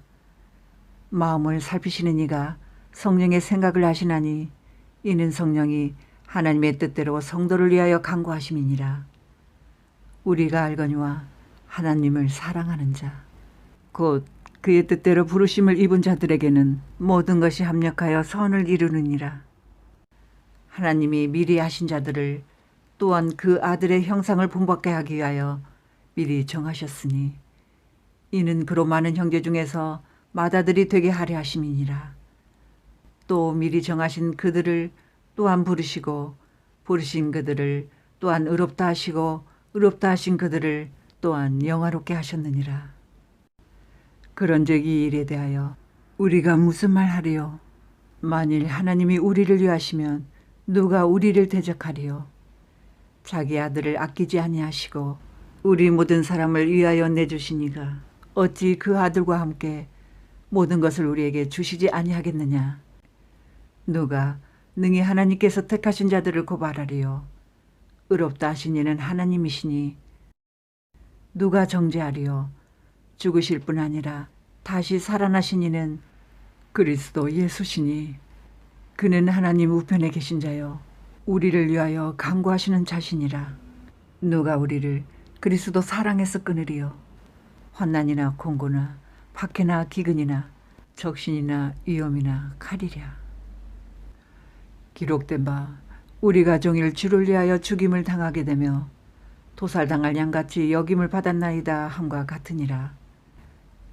마음을 살피시는 이가 성령의 생각을 아시나니 이는 성령이 하나님의 뜻대로 성도를 위하여 간구하심이니라. 우리가 알거니와 하나님을 사랑하는 자, 곧 그의 뜻대로 부르심을 입은 자들에게는 모든 것이 합력하여 선을 이루느니라. 하나님이 미리 하신 자들을 또한 그 아들의 형상을 본받게 하기 위하여 미리 정하셨으니 이는 그로 많은 형제 중에서 맏아들이 되게 하려 하심이니라. 또 미리 정하신 그들을 또한 부르시고 부르신 그들을 또한 의롭다 하시고 의롭다 하신 그들을 또한 영화롭게 하셨느니라. 그런즉 이 일에 대하여 우리가 무슨 말 하리요? 만일 하나님이 우리를 위하시면 누가 우리를 대적하리요? 자기 아들을 아끼지 아니하시고 우리 모든 사람을 위하여 내주시니가 어찌 그 아들과 함께 모든 것을 우리에게 주시지 아니하겠느냐? 누가 능히 하나님께서 택하신 자들을 고발하리요? 의롭다 하신 이는 하나님이시니 누가 정죄하리요? 죽으실 뿐 아니라 다시 살아나신 이는 그리스도 예수시니 그는 하나님 우편에 계신 자요 우리를 위하여 간구하시는 자시니라. 누가 우리를 그리스도 사랑에서 끊으리요? 환난이나 공고나 박해나 기근이나 적신이나 위험이나 칼이랴. 기록된 바 우리가 종일 주를 위하여 죽임을 당하게 되며 도살당할 양같이 여김을 받았나이다 함과 같으니라.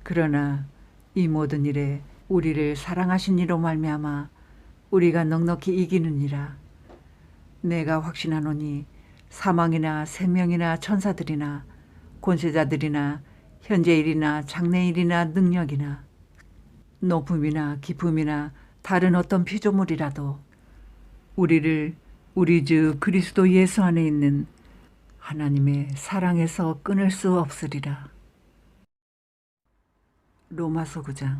그러나 이 모든 일에 우리를 사랑하신 이로 말미암아 우리가 넉넉히 이기느니라. 내가 확신하노니 사망이나 생명이나 천사들이나 권세자들이나 현재일이나 장래일이나 능력이나 높음이나 깊음이나 다른 어떤 피조물이라도 우리를 우리 주 그리스도 예수 안에 있는 하나님의 사랑에서 끊을 수 없으리라. 로마서 9장.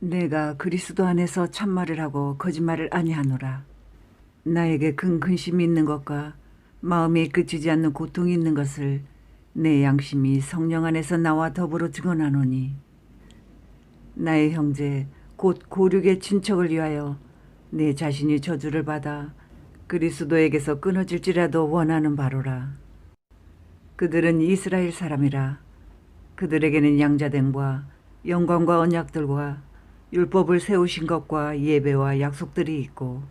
내가 그리스도 안에서 참말을 하고 거짓말을 아니하노라. 나에게 큰 근심이 있는 것과 마음에 그치지 않는 고통이 있는 것을 내 양심이 성령 안에서 나와 더불어 증언하노니 나의 형제 곧 고륙의 친척을 위하여 내 자신이 저주를 받아 그리스도에게서 끊어질지라도 원하는 바로라. 그들은 이스라엘 사람이라. 그들에게는 양자됨과 영광과 언약들과 율법을 세우신 것과 예배와 약속들이 있고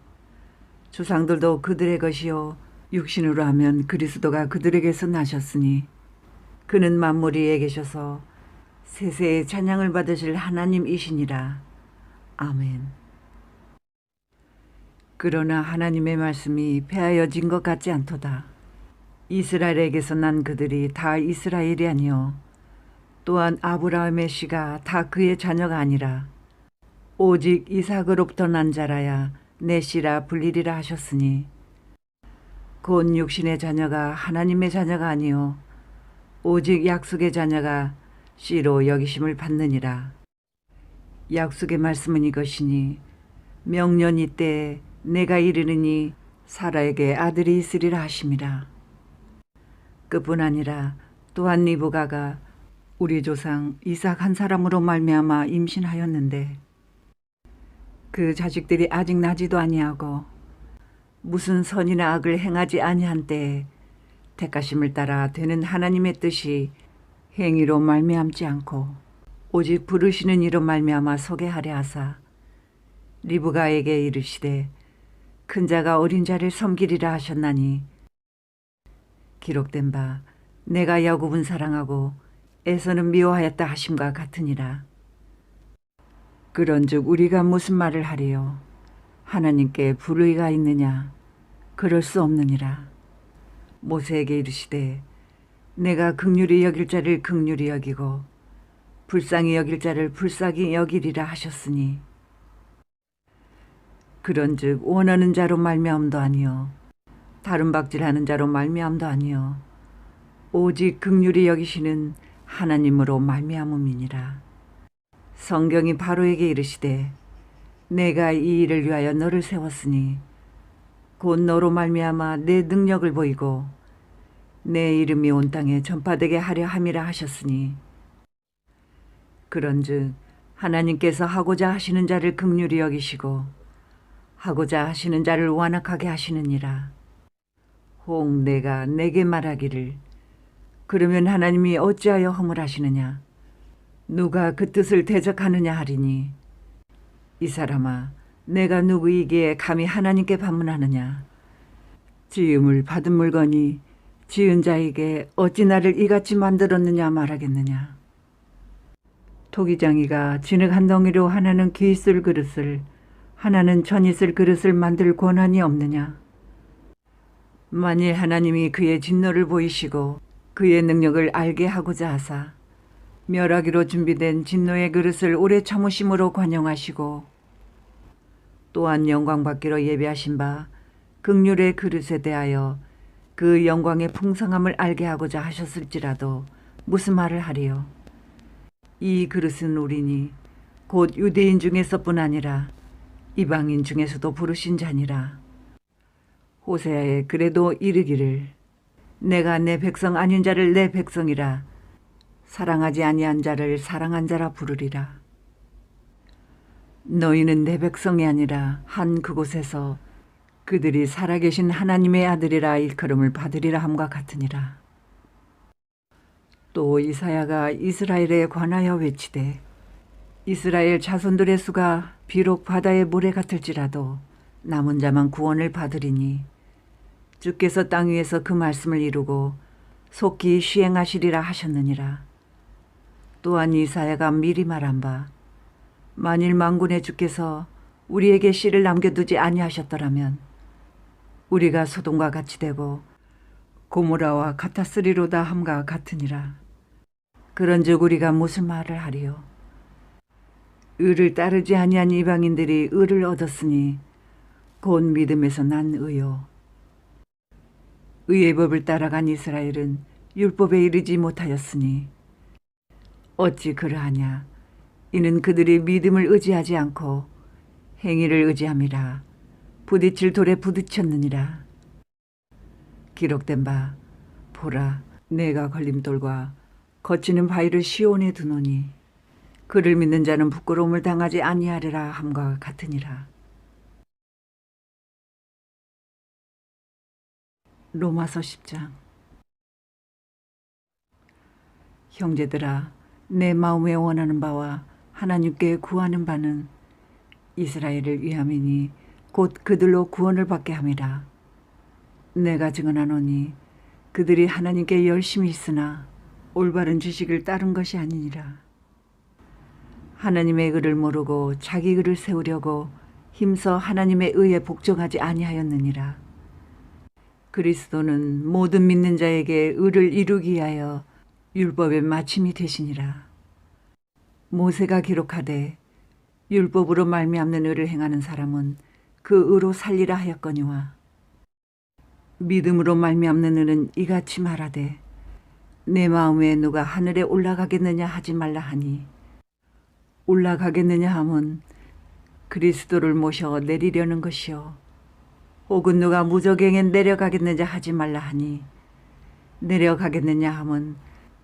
조상들도 그들의 것이요 육신으로 하면 그리스도가 그들에게서 나셨으니 그는 만물 위에 계셔서 세세의 찬양을 받으실 하나님이시니라. 아멘. 그러나 하나님의 말씀이 폐하여진 것 같지 않도다. 이스라엘에게서 난 그들이 다 이스라엘이 아니요 또한 아브라함의 씨가 다 그의 자녀가 아니라 오직 이삭으로부터 난 자라야 내 씨라 불리리라 하셨으니 곧 육신의 자녀가 하나님의 자녀가 아니요 오직 약속의 자녀가 씨로 여기심을 받느니라. 약속의 말씀은 이것이니 명년이 때에 내가 이르느니 사라에게 아들이 있으리라 하심이라. 그뿐 아니라 또한 리브가가 우리 조상 이삭 한 사람으로 말미암아 임신하였는데 그 자식들이 아직 나지도 아니하고 무슨 선이나 악을 행하지 아니한 때에 택하심을 따라 되는 하나님의 뜻이 행위로 말미암지 않고 오직 부르시는 이로 말미암아 서게 하려 하사 리브가에게 이르시되 큰 자가 어린 자를 섬기리라 하셨나니 기록된 바 내가 야곱은 사랑하고 에서는 미워하였다 하심과 같으니라. 그런즉 우리가 무슨 말을 하리요? 하나님께 불의가 있느냐? 그럴 수 없느니라. 모세에게 이르시되 내가 긍휼히 여길 자를 긍휼히 여기고 불쌍히 여길 자를 불쌍히 여기리라 하셨으니 그런즉 원하는 자로 말미암도 아니요 다른 박질하는 자로 말미암도 아니요 오직 긍휼히 여기시는 하나님으로 말미암음이니라. 성경이 바로에게 이르시되 내가 이 일을 위하여 너를 세웠으니 곧 너로 말미암아 내 능력을 보이고 내 이름이 온 땅에 전파되게 하려 함이라 하셨으니 그런즉 하나님께서 하고자 하시는 자를 긍휼히 여기시고 하고자 하시는 자를 완악하게 하시느니라. 혹 내가 내게 말하기를 그러면 하나님이 어찌하여 허물하시느냐 누가 그 뜻을 대적하느냐 하리니 이 사람아 내가 누구이기에 감히 하나님께 반문하느냐 지음을 받은 물건이 지은 자에게 어찌 나를 이같이 만들었느냐 말하겠느냐. 토기장이가 진흙 한 덩이로 하나는 귀 있을 그릇을 하나는 천 있을 그릇을 만들 권한이 없느냐. 만일 하나님이 그의 진노를 보이시고 그의 능력을 알게 하고자 하사 멸하기로 준비된 진노의 그릇을 오래 참으심으로 관용하시고 또한 영광받기로 예비하신 바 긍휼의 그릇에 대하여 그 영광의 풍성함을 알게 하고자 하셨을지라도 무슨 말을 하리요. 이 그릇은 우리니 곧 유대인 중에서뿐 아니라 이방인 중에서도 부르신 자니라. 호세아에 그래도 이르기를 내가 내 백성 아닌 자를 내 백성이라 사랑하지 아니한 자를 사랑한 자라 부르리라. 너희는 내 백성이 아니라 한 그곳에서 그들이 살아계신 하나님의 아들이라 일컬음을 받으리라 함과 같으니라. 또 이사야가 이스라엘에 관하여 외치되 이스라엘 자손들의 수가 비록 바다의 모래 같을지라도 남은 자만 구원을 받으리니 주께서 땅 위에서 그 말씀을 이루고 속히 시행하시리라 하셨느니라. 또한 이사야가 미리 말한 바 만일 만군의 주께서 우리에게 씨를 남겨두지 아니하셨더라면 우리가 소돔과 같이 되고 고모라와 같았으리로다 함과 같으니라. 그런즉 우리가 무슨 말을 하리요. 의를 따르지 아니한 이방인들이 의를 얻었으니 곧 믿음에서 난 의요. 의의 법을 따라간 이스라엘은 율법에 이르지 못하였으니 어찌 그러하냐. 이는 그들이 믿음을 의지하지 않고 행위를 의지함이라 부딪힐 돌에 부딪혔느니라. 기록된 바 보라 내가 걸림돌과 거치는 바위를 시온에 두노니 그를 믿는 자는 부끄러움을 당하지 아니하리라 함과 같으니라. 로마서 10장. 형제들아 내 마음에 원하는 바와 하나님께 구하는 바는 이스라엘을 위함이니 곧 그들로 구원을 받게 함이라. 내가 증언하노니 그들이 하나님께 열심히 있으나 올바른 지식을 따른 것이 아니니라. 하나님의 의를 모르고 자기 의를 세우려고 힘써 하나님의 의에 복종하지 아니하였느니라. 그리스도는 모든 믿는 자에게 의를 이루기 위하여 율법의 마침이 되시니라. 모세가 기록하되 율법으로 말미암는 의를 행하는 사람은 그 의로 살리라 하였거니와 믿음으로 말미암는 의는 이같이 말하되 내 마음에 누가 하늘에 올라가겠느냐 하지 말라 하니 올라가겠느냐 함은 그리스도를 모셔 내리려는 것이요 혹은 누가 무저갱에 내려가겠느냐 하지 말라 하니 내려가겠느냐 함은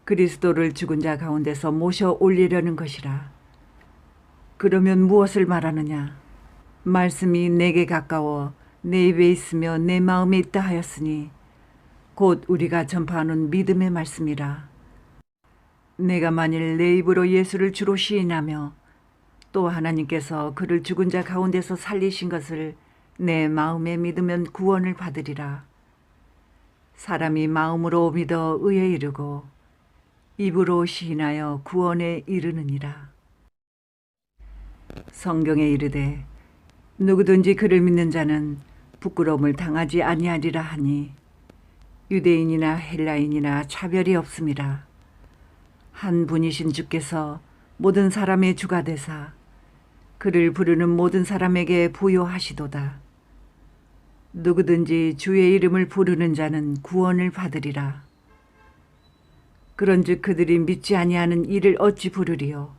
그리스도를 죽은 자 가운데서 모셔 올리려는 것이라. 그러면 무엇을 말하느냐. 말씀이 내게 가까워 내 입에 있으며 내 마음에 있다 하였으니 곧 우리가 전파하는 믿음의 말씀이라. 내가 만일 내 입으로 예수를 주로 시인하며 또 하나님께서 그를 죽은 자 가운데서 살리신 것을 내 마음에 믿으면 구원을 받으리라. 사람이 마음으로 믿어 의에 이르고 입으로 시인하여 구원에 이르느니라. 성경에 이르되 누구든지 그를 믿는 자는 부끄러움을 당하지 아니하리라 하니 유대인이나 헬라인이나 차별이 없음이라. 한 분이신 주께서 모든 사람의 주가 되사 그를 부르는 모든 사람에게 부요하시도다. 누구든지 주의 이름을 부르는 자는 구원을 받으리라. 그런즉 그들이 믿지 아니하는 이를 어찌 부르리요.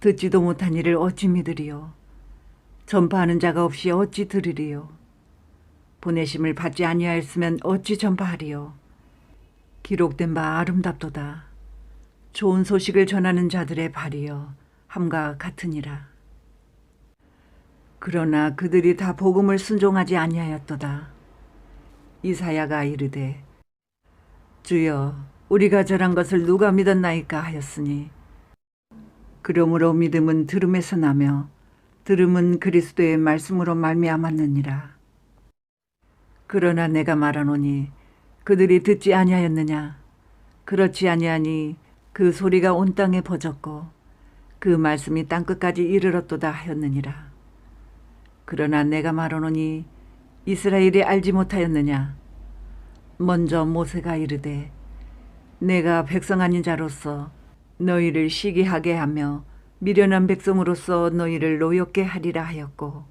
듣지도 못한 이를 어찌 믿으리요. 전파하는 자가 없이 어찌 들으리요. 보내심을 받지 아니하였으면 어찌 전파하리요. 기록된 바 아름답도다. 좋은 소식을 전하는 자들의 발이여 함과 같으니라. 그러나 그들이 다 복음을 순종하지 아니하였도다. 이사야가 이르되 주여 우리가 저런 것을 누가 믿었나이까 하였으니 그러므로 믿음은 들음에서 나며 들음은 그리스도의 말씀으로 말미암았느니라. 그러나 내가 말하노니 그들이 듣지 아니하였느냐. 그렇지 아니하니 그 소리가 온 땅에 퍼졌고 그 말씀이 땅끝까지 이르렀도다 하였느니라. 그러나 내가 말하노니 이스라엘이 알지 못하였느냐. 먼저 모세가 이르되 내가 백성 아닌 자로서 너희를 시기하게 하며 미련한 백성으로서 너희를 노엽게 하리라 하였고,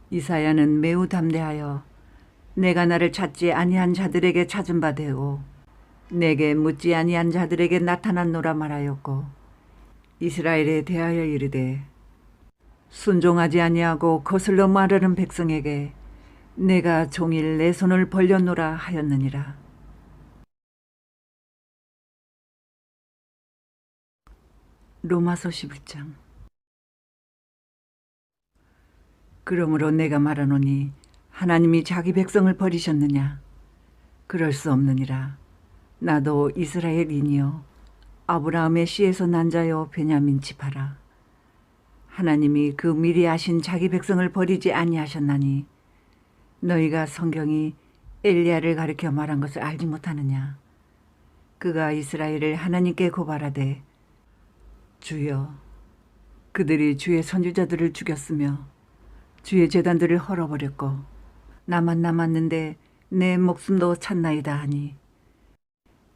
이사야는 매우 담대하여 내가 나를 찾지 아니한 자들에게 찾은 바 되고 내게 묻지 아니한 자들에게 나타났노라 말하였고, 이스라엘에 대하여 이르되 순종하지 아니하고 거슬러 말하는 백성에게 내가 종일 내 손을 벌렸노라 하였느니라. 로마서 11장. 그러므로 내가 말하노니 하나님이 자기 백성을 버리셨느냐? 그럴 수 없느니라. 나도 이스라엘인이요 아브라함의 씨에서 난 자요 베냐민 지파라. 하나님이 그 미리 아신 자기 백성을 버리지 아니하셨나니 너희가 성경이 엘리야를 가리켜 말한 것을 알지 못하느냐? 그가 이스라엘을 하나님께 고발하되 주여 그들이 주의 선지자들을 죽였으며 주의 제단들을 헐어버렸고 나만 남았는데 내 목숨도 찾나이다 하니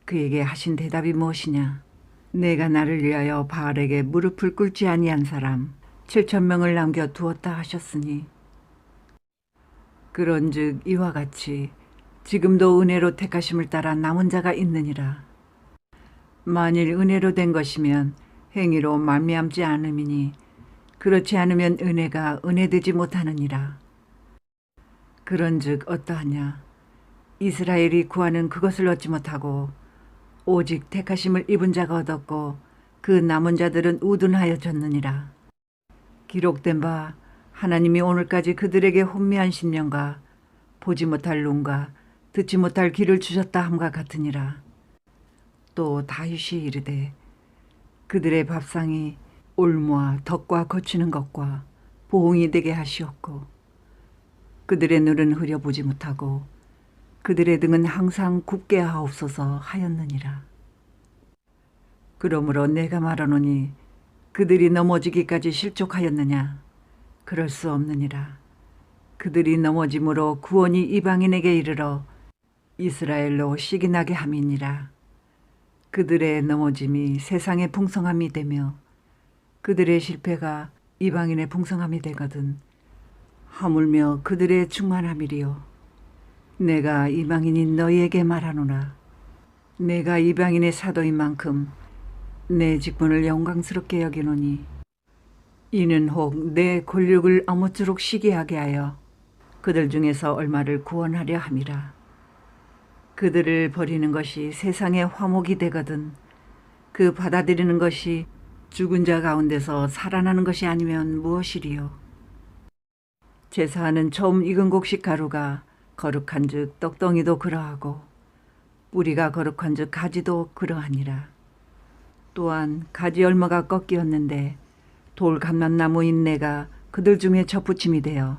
그에게 하신 대답이 무엇이냐? 내가 나를 위하여 바알에게 무릎을 꿇지 아니한 사람 7,000명을 남겨두었다 하셨으니 그런즉 이와 같이 지금도 은혜로 택하심을 따라 남은 자가 있느니라. 만일 은혜로 된 것이면 행위로 말미암지 않음이니 그렇지 않으면 은혜가 은혜되지 못하느니라. 그런즉 어떠하냐? 이스라엘이 구하는 그것을 얻지 못하고 오직 택하심을 입은 자가 얻었고 그 남은 자들은 우둔하여졌느니라. 기록된 바 하나님이 오늘까지 그들에게 혼미한 심령과 보지 못할 눈과 듣지 못할 귀를 주셨다 함과 같으니라. 또 다윗이 이르되 그들의 밥상이 올무와 덕과 거치는 것과 보응이 되게 하시었고 그들의 눈은 흐려보지 못하고 그들의 등은 항상 굽게 하옵소서 하였느니라. 그러므로 내가 말하노니 그들이 넘어지기까지 실족하였느냐? 그럴 수 없느니라. 그들이 넘어짐으로 구원이 이방인에게 이르러 이스라엘로 시기나게 함이니라. 그들의 넘어짐이 세상의 풍성함이 되며 그들의 실패가 이방인의 풍성함이 되거든 하물며 그들의 충만함이리요. 내가 이방인인 너희에게 말하노라. 내가 이방인의 사도인 만큼 내 직분을 영광스럽게 여기노니 이는 혹 내 권력을 아무쪼록 시기하게 하여 그들 중에서 얼마를 구원하려 함이라. 그들을 버리는 것이 세상의 화목이 되거든 그 받아들이는 것이 죽은 자 가운데서 살아나는 것이 아니면 무엇이리요. 제사하는 처음 익은 곡식 가루가 거룩한즉 떡덩이도 그러하고 뿌리가 거룩한즉 가지도 그러하니라. 또한 가지 얼마가 꺾이었는데 돌 감람나무인 내가 그들 중에 접붙임이 되어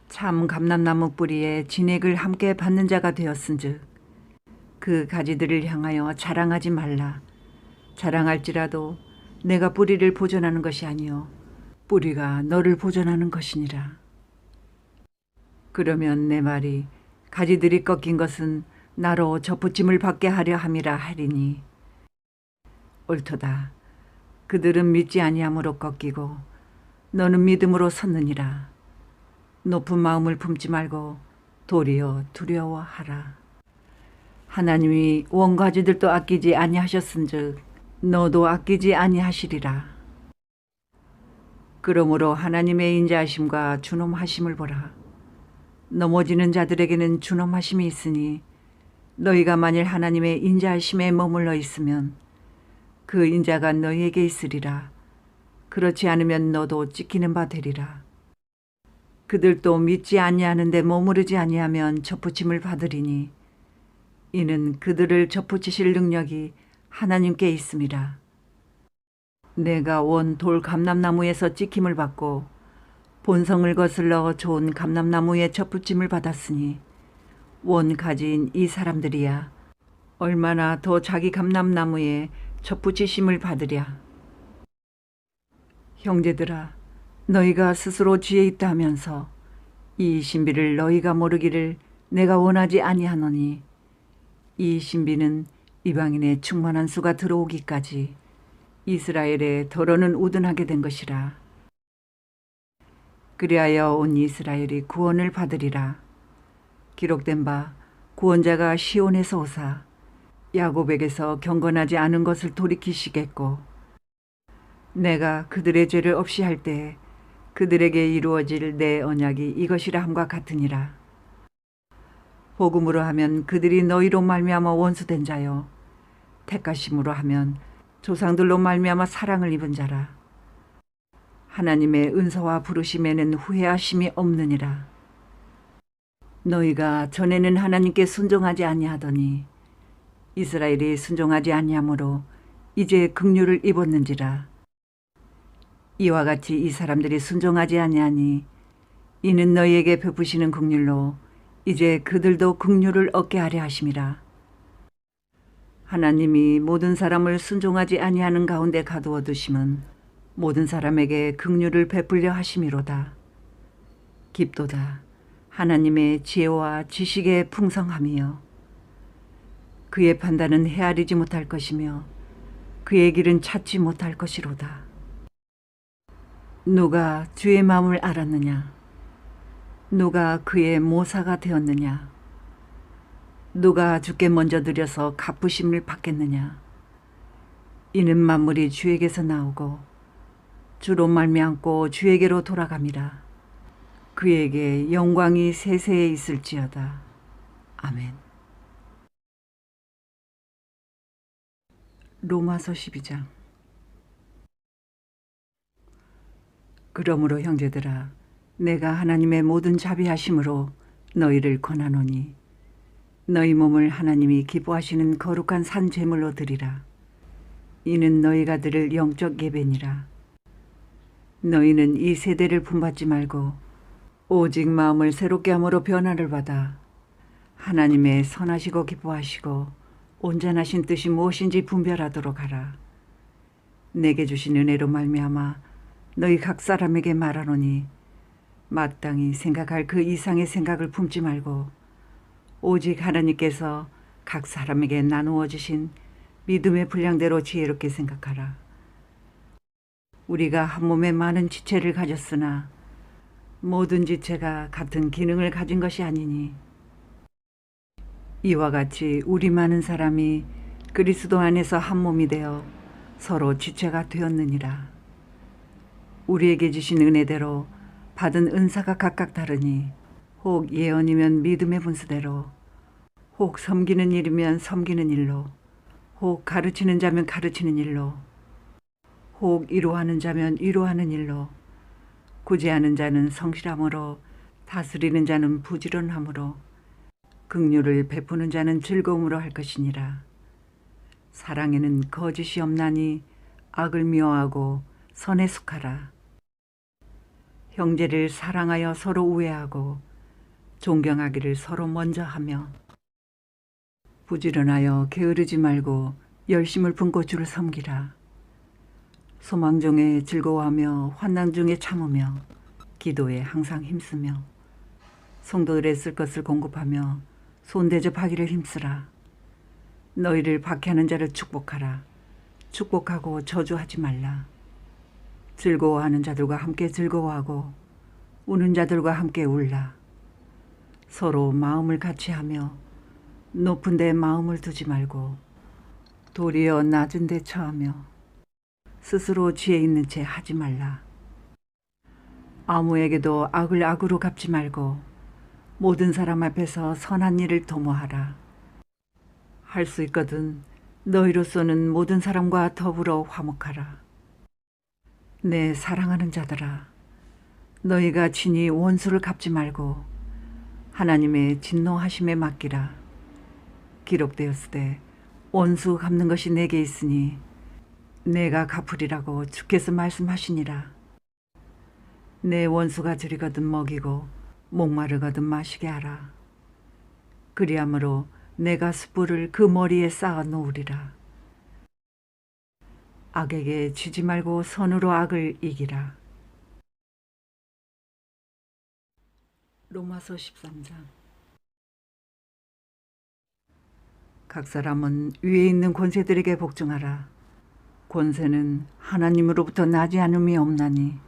참 감람나무 뿌리에 진액을 함께 받는 자가 되었은즉 그 가지들을 향하여 자랑하지 말라. 자랑할지라도 내가 뿌리를 보존하는 것이 아니요 뿌리가 너를 보존하는 것이니라. 그러면 내 말이 가지들이 꺾인 것은 나로 접붙임을 받게 하려 함이라 하리니 옳도다. 그들은 믿지 아니함으로 꺾이고 너는 믿음으로 섰느니라. 높은 마음을 품지 말고 도리어 두려워하라. 하나님이 원가지들도 아끼지 아니하셨은즉 너도 아끼지 아니하시리라. 그러므로 하나님의 인자하심과 준엄하심을 보라. 넘어지는 자들에게는 준엄하심이 있으니 너희가 만일 하나님의 인자하심에 머물러 있으면 그 인자가 너희에게 있으리라. 그렇지 않으면 너도 찢기는 바 되리라. 그들도 믿지 아니하는데 머무르지 아니하면 접붙임을 받으리니 이는 그들을 접붙이실 능력이 하나님께 있음이라. 내가 원 돌 감람나무에서 찍힘을 받고 본성을 거슬러 좋은 감람나무에 접붙임을 받았으니 원 가지인 이 사람들이야 얼마나 더 자기 감람나무에 접붙이심을 받으랴. 형제들아, 너희가 스스로 지혜 있다 하면서 이 신비를 너희가 모르기를 내가 원하지 아니하노니 이 신비는 이방인의 충만한 수가 들어오기까지 이스라엘의 더러는 우둔하게 된 것이라. 그리하여 온 이스라엘이 구원을 받으리라. 기록된 바 구원자가 시온에서 오사 야곱에게서 경건하지 않은 것을 돌이키시겠고 내가 그들의 죄를 없이 할 때 그들에게 이루어질 내 언약이 이것이라 함과 같으니라. 복음으로 하면 그들이 너희로 말미암아 원수된 자요 택하심으로 하면 조상들로 말미암아 사랑을 입은 자라. 하나님의 은사와 부르심에는 후회하심이 없느니라. 너희가 전에는 하나님께 순종하지 아니하더니 이스라엘이 순종하지 아니하므로 이제 긍휼을 입었는지라. 이와 같이 이 사람들이 순종하지 아니하니 이는 너희에게 베푸시는 긍휼로 이제 그들도 긍휼을 얻게 하려 하심이라. 하나님이 모든 사람을 순종하지 아니하는 가운데 가두어 두심은 모든 사람에게 긍휼을 베풀려 하심이로다. 깊도다 하나님의 지혜와 지식의 풍성함이여 그의 판단은 헤아리지 못할 것이며 그의 길은 찾지 못할 것이로다. 누가 주의 마음을 알았느냐? 누가 그의 모사가 되었느냐? 누가 주께 먼저 드려서 갚으심을 받겠느냐? 이는 만물이 주에게서 나오고 주로 말미암고 주에게로 돌아갑니다. 그에게 영광이 세세에 있을지어다. 아멘. 로마서 12장. 그러므로 형제들아 내가 하나님의 모든 자비하심으로 너희를 권하노니 너희 몸을 하나님이 기뻐하시는 거룩한 산 제물로 드리라. 이는 너희가 드릴 영적 예배니라. 너희는 이 세대를 품받지 말고 오직 마음을 새롭게 함으로 변화를 받아 하나님의 선하시고 기뻐하시고 온전하신 뜻이 무엇인지 분별하도록 하라. 내게 주신 은혜로 말미암아 너희 각 사람에게 말하노니 마땅히 생각할 그 이상의 생각을 품지 말고 오직 하나님께서 각 사람에게 나누어 주신 믿음의 분량대로 지혜롭게 생각하라. 우리가 한 몸에 많은 지체를 가졌으나 모든 지체가 같은 기능을 가진 것이 아니니 이와 같이 우리 많은 사람이 그리스도 안에서 한 몸이 되어 서로 지체가 되었느니라. 우리에게 주신 은혜대로 받은 은사가 각각 다르니 혹 예언이면 믿음의 분수대로 혹 섬기는 일이면 섬기는 일로 혹 가르치는 자면 가르치는 일로 혹 위로하는 자면 위로하는 일로 구제하는 자는 성실함으로 다스리는 자는 부지런함으로 긍휼을 베푸는 자는 즐거움으로 할 것이니라. 사랑에는 거짓이 없나니 악을 미워하고 선에 속하라. 형제를 사랑하여 서로 우애하고 존경하기를 서로 먼저 하며 부지런하여 게으르지 말고 열심을 품고 주를 섬기라. 소망 중에 즐거워하며 환난 중에 참으며 기도에 항상 힘쓰며 성도들의 쓸 것을 공급하며 손대접하기를 힘쓰라. 너희를 박해하는 자를 축복하라. 축복하고 저주하지 말라. 즐거워하는 자들과 함께 즐거워하고 우는 자들과 함께 울라. 서로 마음을 같이하며 높은 데 마음을 두지 말고 도리어 낮은 데 처하며 스스로 지혜 있는 채 하지 말라. 아무에게도 악을 악으로 갚지 말고 모든 사람 앞에서 선한 일을 도모하라. 할 수 있거든 너희로서는 모든 사람과 더불어 화목하라. 내 사랑하는 자들아, 너희가 친히 원수를 갚지 말고 하나님의 진노하심에 맡기라. 기록되었으되 원수 갚는 것이 내게 있으니 내가 갚으리라고 주께서 말씀하시니라. 내 원수가 줄이거든 먹이고 목마르거든 마시게 하라. 그리함으로 내가 숯불을 그 머리에 쌓아 놓으리라. 악에게 지지 말고 선으로 악을 이기라. 로마서 13장. 각 사람은 위에 있는 권세들에게 복종하라. 권세는 하나님으로부터 나지 않음이 없나니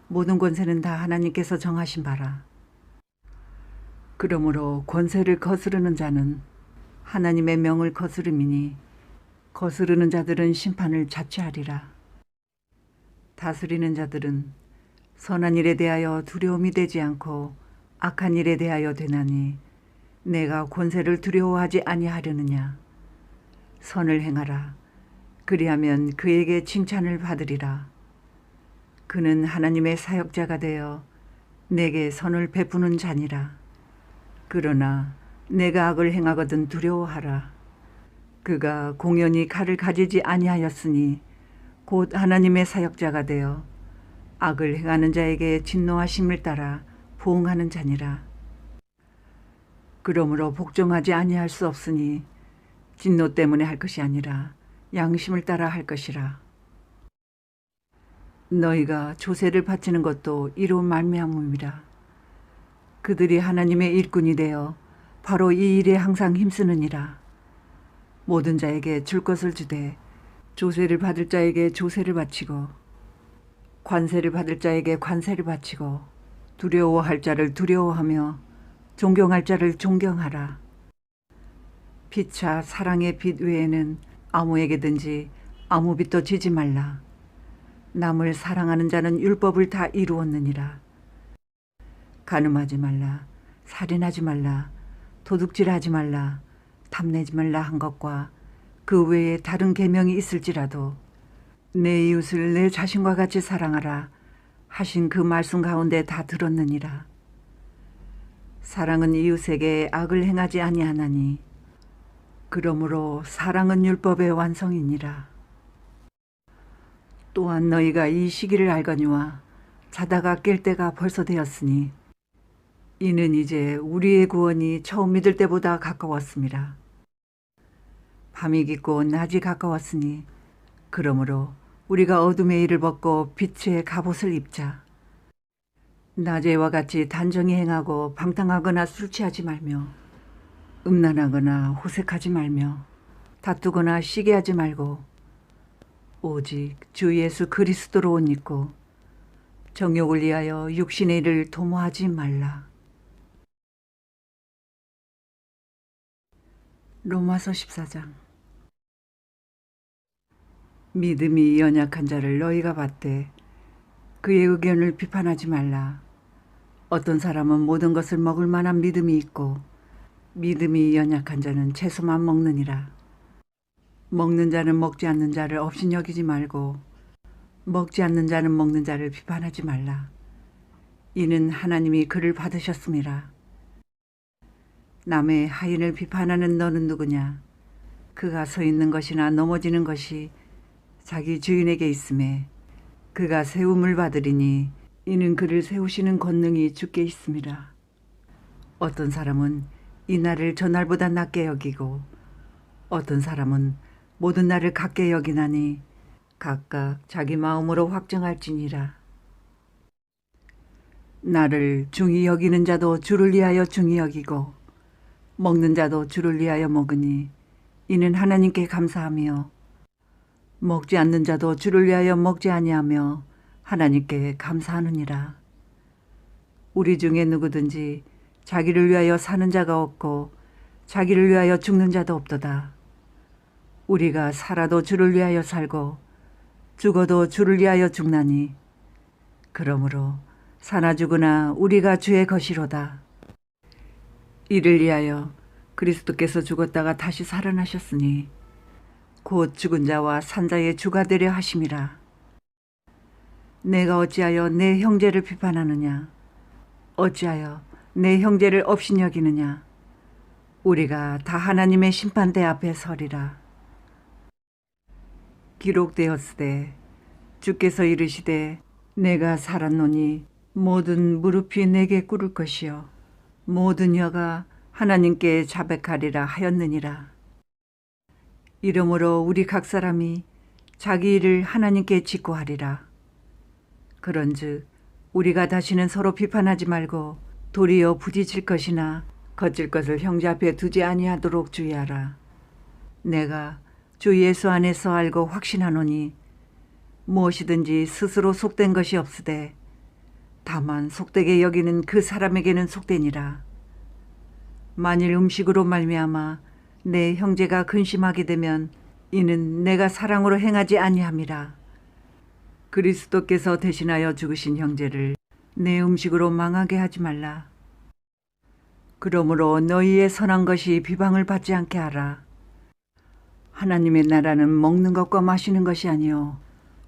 모든 권세는 다 하나님께서 정하신 바라. 그러므로 권세를 거스르는 자는 하나님의 명을 거스름이니 거스르는 자들은 심판을 자취하리라. 다스리는 자들은 선한 일에 대하여 두려움이 되지 않고 악한 일에 대하여 되나니 내가 권세를 두려워하지 아니하려느냐. 선을 행하라. 그리하면 그에게 칭찬을 받으리라. 그는 하나님의 사역자가 되어 내게 선을 베푸는 자니라. 그러나 내가 악을 행하거든 두려워하라. 그가 공연히 칼을 가지지 아니하였으니 곧 하나님의 사역자가 되어 악을 행하는 자에게 진노하심을 따라 보응하는 자니라. 그러므로 복종하지 아니할 수 없으니 진노 때문에 할 것이 아니라 양심을 따라 할 것이라. 너희가 조세를 바치는 것도 이로 말미암음이라. 그들이 하나님의 일꾼이 되어 바로 이 일에 항상 힘쓰느니라. 모든 자에게 줄 것을 주되 조세를 받을 자에게 조세를 바치고 관세를 받을 자에게 관세를 바치고 두려워할 자를 두려워하며 존경할 자를 존경하라. 피차 사랑의 빛 외에는 아무에게든지 아무 빛도 지지 말라. 남을 사랑하는 자는 율법을 다 이루었느니라. 간음하지 말라, 살인하지 말라, 도둑질하지 말라, 탐내지 말라 한 것과 그 외에 다른 계명이 있을지라도 내 이웃을 내 자신과 같이 사랑하라 하신 그 말씀 가운데 다 들었느니라. 사랑은 이웃에게 악을 행하지 아니하나니 그러므로 사랑은 율법의 완성이니라. 또한 너희가 이 시기를 알거니와 자다가 깰 때가 벌써 되었으니 이는 이제 우리의 구원이 처음 믿을 때보다 가까웠습니다. 밤이 깊고 낮이 가까웠으니 그러므로 우리가 어둠의 일을 벗고 빛의 갑옷을 입자. 낮에와 같이 단정히 행하고 방탕하거나 술 취하지 말며 음란하거나 호색하지 말며 다투거나 시기하지 말고 오직 주 예수 그리스도로 옷 입고 정욕을 위하여 육신의 일을 도모하지 말라. 로마서 14장. 믿음이 연약한 자를 너희가 받되 그의 의견을 비판하지 말라. 어떤 사람은 모든 것을 먹을 만한 믿음이 있고 믿음이 연약한 자는 채소만 먹느니라. 먹는 자는 먹지 않는 자를 업신여기지 말고 먹지 않는 자는 먹는 자를 비판하지 말라. 이는 하나님이 그를 받으셨음이라. 남의 하인을 비판하는 너는 누구냐? 그가 서 있는 것이나 넘어지는 것이 자기 주인에게 있음에 그가 세움을 받으리니 이는 그를 세우시는 권능이 주께 있음이라. 어떤 사람은 이 날을 저 날보다 낮게 여기고 어떤 사람은 모든 날을 같게 여기나니 각각 자기 마음으로 확정할지니라. 나를 중히 여기는 자도 주를 위하여 중히 여기고 먹는 자도 주를 위하여 먹으니 이는 하나님께 감사하며 먹지 않는 자도 주를 위하여 먹지 아니하며 하나님께 감사하느니라. 우리 중에 누구든지 자기를 위하여 사는 자가 없고 자기를 위하여 죽는 자도 없도다. 우리가 살아도 주를 위하여 살고 죽어도 주를 위하여 죽나니 그러므로 사나 죽으나 우리가 주의 것이로다. 이를 위하여 그리스도께서 죽었다가 다시 살아나셨으니 곧 죽은 자와 산 자의 주가 되려 하심이라. 내가 어찌하여 내 형제를 비판하느냐? 어찌하여 내 형제를 업신여기느냐? 우리가 다 하나님의 심판대 앞에 서리라. 기록되었으되 주께서 이르시되 내가 살았노니 모든 무릎이 내게 꿇을 것이요 모든 혀가 하나님께 자백하리라 하였느니라. 이러므로 우리 각 사람이 자기 일을 하나님께 직고하리라. 그런즉 우리가 다시는 서로 비판하지 말고 도리어 부딪힐 것이나 거칠 것을 형제 앞에 두지 아니하도록 주의하라. 내가 주 예수 안에서 알고 확신하노니 무엇이든지 스스로 속된 것이 없으되 다만 속되게 여기는 그 사람에게는 속되니라. 만일 음식으로 말미암아 내 형제가 근심하게 되면 이는 내가 사랑으로 행하지 아니함이라. 그리스도께서 대신하여 죽으신 형제를 내 음식으로 망하게 하지 말라. 그러므로 너희의 선한 것이 비방을 받지 않게 하라. 하나님의 나라는 먹는 것과 마시는 것이 아니요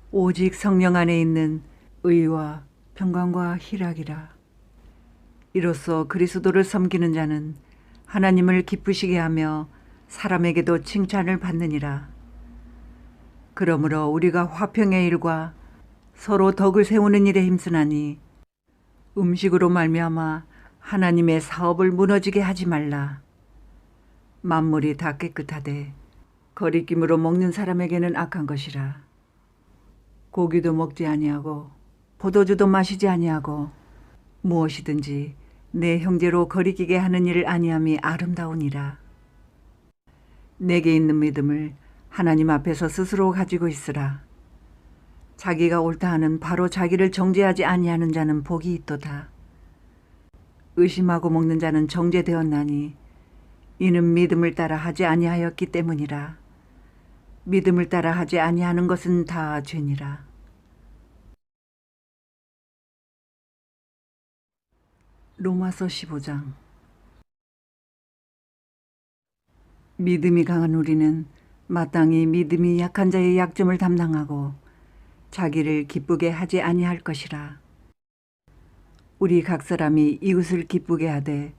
오직 성령 안에 있는 의와 평강과 희락이라. 이로써 그리스도를 섬기는 자는 하나님을 기쁘시게 하며 사람에게도 칭찬을 받느니라. 그러므로 우리가 화평의 일과 서로 덕을 세우는 일에 힘쓰나니 음식으로 말미암아 하나님의 사업을 무너지게 하지 말라. 만물이 다 깨끗하되 거리낌으로 먹는 사람에게는 악한 것이라. 고기도 먹지 아니하고 포도주도 마시지 아니하고 무엇이든지 내 형제로 거리끼게 하는 일을 아니함이 아름다우니라. 내게 있는 믿음을 하나님 앞에서 스스로 가지고 있으라. 자기가 옳다 하는 바로 자기를 정죄하지 아니하는 자는 복이 있도다. 의심하고 먹는 자는 정죄되었나니 이는 믿음을 따라 하지 아니하였기 때문이라. 믿음을 따라 하지 아니하는 것은 다 죄니라. 로마서 15장. 믿음이 강한 우리는 마땅히 믿음이 약한 자의 약점을 담당하고 자기를 기쁘게 하지 아니할 것이라. 우리 각 사람이 이웃을 기쁘게 하되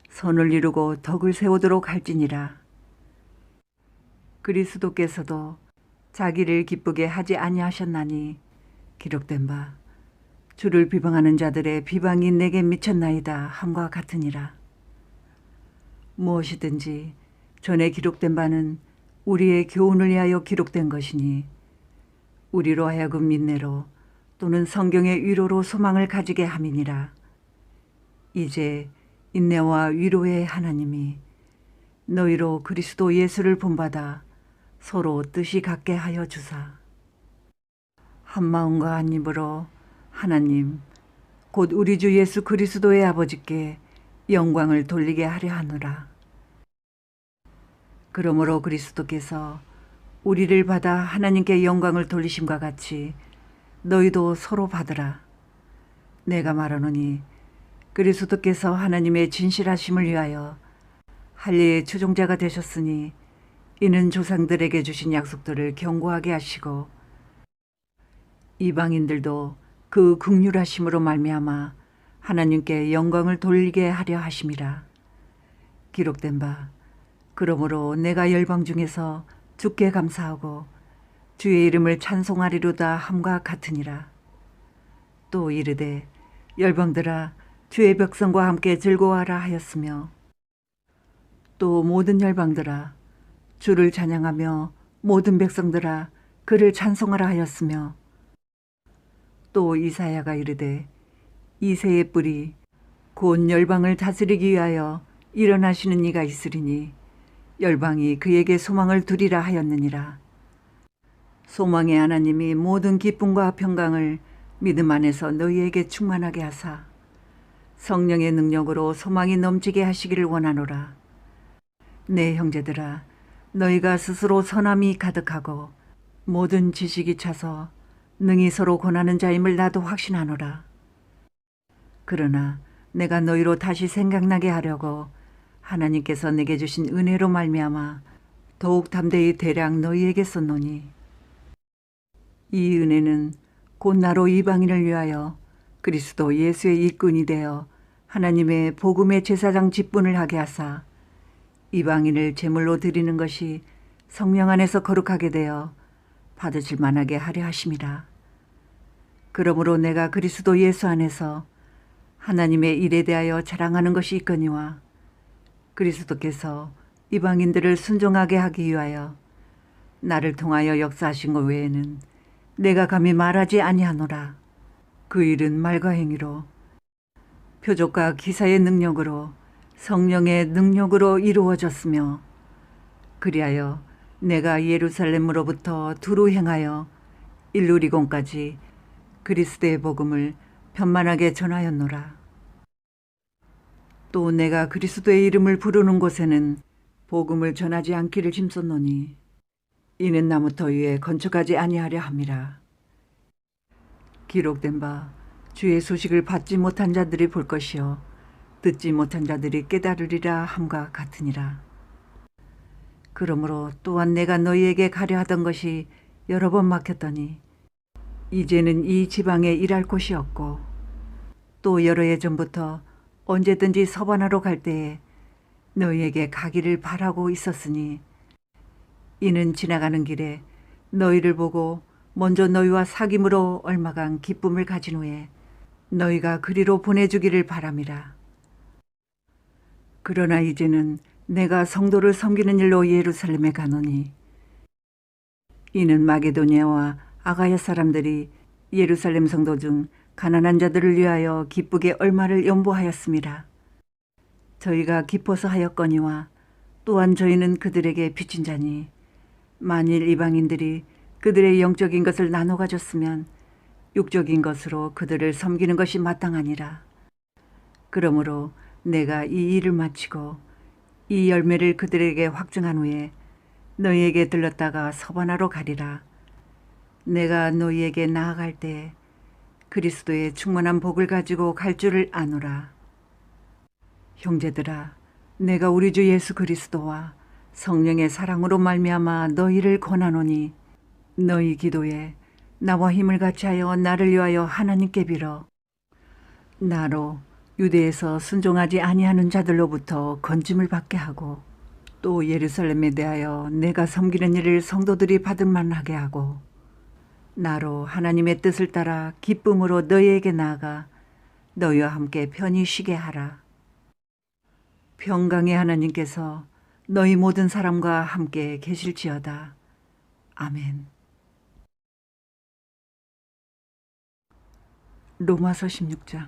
선을 이루고 덕을 세우도록 할지니라. 그리스도께서도 자기를 기쁘게 하지 아니하셨나니 기록된 바 주를 비방하는 자들의 비방이 내게 미쳤나이다 함과 같으니라. 무엇이든지 전에 기록된 바는 우리의 교훈을 위하여 기록된 것이니 우리로 하여금 인내로 또는 성경의 위로로 소망을 가지게 함이니라. 이제 인내와 위로의 하나님이 너희로 그리스도 예수를 본받아 서로 뜻이 같게 하여 주사 한 마음과 한 입으로 하나님 곧 우리 주 예수 그리스도의 아버지께 영광을 돌리게 하려 하노라. 그러므로 그리스도께서 우리를 받아 하나님께 영광을 돌리심과 같이 너희도 서로 받으라. 내가 말하노니 그리스도께서 하나님의 진실하심을 위하여 할례의 추종자가 되셨으니 이는 조상들에게 주신 약속들을 견고하게 하시고 이방인들도 그 긍휼하심으로 말미암아 하나님께 영광을 돌리게 하려 하심이라. 기록된 바 그러므로 내가 열방 중에서 주께 감사하고 주의 이름을 찬송하리로다 함과 같으니라. 또 이르되 열방들아 주의 백성과 함께 즐거워하라 하였으며 또 모든 열방들아 주를 찬양하며 모든 백성들아 그를 찬송하라 하였으며 또 이사야가 이르되 이새의 뿔이 곧 열방을 다스리기 위하여 일어나시는 이가 있으리니 열방이 그에게 소망을 두리라 하였느니라. 소망의 하나님이 모든 기쁨과 평강을 믿음 안에서 너희에게 충만하게 하사 성령의 능력으로 소망이 넘치게 하시기를 원하노라. 내 형제들아 너희가 스스로 선함이 가득하고 모든 지식이 차서 능히 서로 권하는 자임을 나도 확신하노라. 그러나 내가 너희로 다시 생각나게 하려고 하나님께서 내게 주신 은혜로 말미암아 더욱 담대히 대략 너희에게 썼노니 이 은혜는 곧 나로 이방인을 위하여 그리스도 예수의 일꾼이 되어 하나님의 복음의 제사장 직분을 하게 하사 이방인을 제물로 드리는 것이 성령 안에서 거룩하게 되어 받으실 만하게 하려 하심이라. 그러므로 내가 그리스도 예수 안에서 하나님의 일에 대하여 자랑하는 것이 있거니와 그리스도께서 이방인들을 순종하게 하기 위하여 나를 통하여 역사하신 것 외에는 내가 감히 말하지 아니하노라. 그 일은 말과 행위로 표적과 기사의 능력으로 성령의 능력으로 이루어졌으며 그리하여 내가 예루살렘으로부터 두루 행하여 일루리곤까지 그리스도의 복음을 편만하게 전하였노라. 또 내가 그리스도의 이름을 부르는 곳에는 복음을 전하지 않기를 힘썼노니 이는 나무터 위에 건축하지 아니하려 함이라. 기록된 바 주의 소식을 받지 못한 자들이 볼 것이요 듣지 못한 자들이 깨달으리라 함과 같으니라. 그러므로 또한 내가 너희에게 가려 하던 것이 여러 번 막혔더니 이제는 이 지방에 일할 곳이 없고 또 여러 해 전부터 언제든지 서반하러 갈 때에 너희에게 가기를 바라고 있었으니 이는 지나가는 길에 너희를 보고 먼저 너희와 사귐으로 얼마간 기쁨을 가진 후에 너희가 그리로 보내주기를 바람이라. 그러나 이제는 내가 성도를 섬기는 일로 예루살렘에 가노니 이는 마게도냐와 아가야 사람들이 예루살렘 성도 중 가난한 자들을 위하여 기쁘게 얼마를 연보하였음이라. 저희가 기뻐서 하였거니와 또한 저희는 그들에게 빚진 자니 만일 이방인들이 그들의 영적인 것을 나눠 가졌으면 육적인 것으로 그들을 섬기는 것이 마땅하니라. 그러므로 내가 이 일을 마치고 이 열매를 그들에게 확증한 후에 너희에게 들렀다가 서반하러 가리라. 내가 너희에게 나아갈 때 그리스도의 충만한 복을 가지고 갈 줄을 아노라. 형제들아, 내가 우리 주 예수 그리스도와 성령의 사랑으로 말미암아 너희를 권하노니 너희 기도에 나와 힘을 같이하여 나를 위하여 하나님께 빌어 나로 유대에서 순종하지 아니하는 자들로부터 건짐을 받게 하고 또 예루살렘에 대하여 내가 섬기는 일을 성도들이 받을 만하게 하고 나로 하나님의 뜻을 따라 기쁨으로 너희에게 나아가 너희와 함께 편히 쉬게 하라. 평강의 하나님께서 너희 모든 사람과 함께 계실지어다. 아멘. 로마서 16장.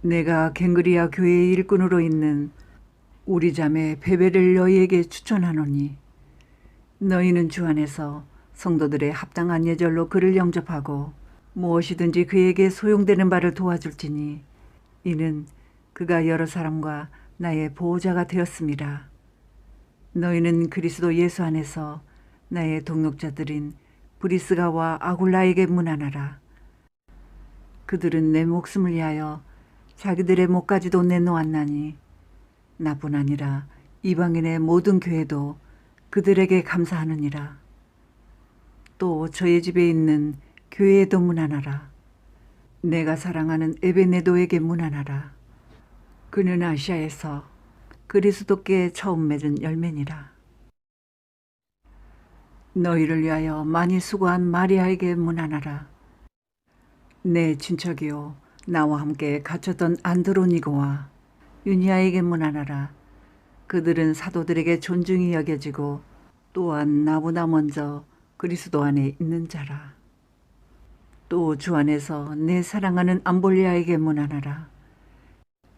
내가 갱그리아 교회의 일꾼으로 있는 우리 자매 베베를 너희에게 추천하노니 너희는 주 안에서 성도들의 합당한 예절로 그를 영접하고 무엇이든지 그에게 소용되는 바를 도와줄지니 이는 그가 여러 사람과 나의 보호자가 되었음이라. 너희는 그리스도 예수 안에서 나의 동역자들인 브리스가와 아굴라에게 문안하라. 그들은 내 목숨을 위하여 자기들의 목까지도 내놓았나니 나뿐 아니라 이방인의 모든 교회도 그들에게 감사하느니라. 또 저의 집에 있는 교회에도 문안하라. 내가 사랑하는 에베네도에게 문안하라. 그는 아시아에서 그리스도께 처음 맺은 열매니라. 너희를 위하여 많이 수고한 마리아에게 문안하라. 내 친척이요 나와 함께 갇혔던 안드로니고와 유니아에게 문안하라. 그들은 사도들에게 존중이 여겨지고 또한 나보다 먼저 그리스도 안에 있는 자라. 또 주 안에서 내 사랑하는 암볼리아에게 문안하라.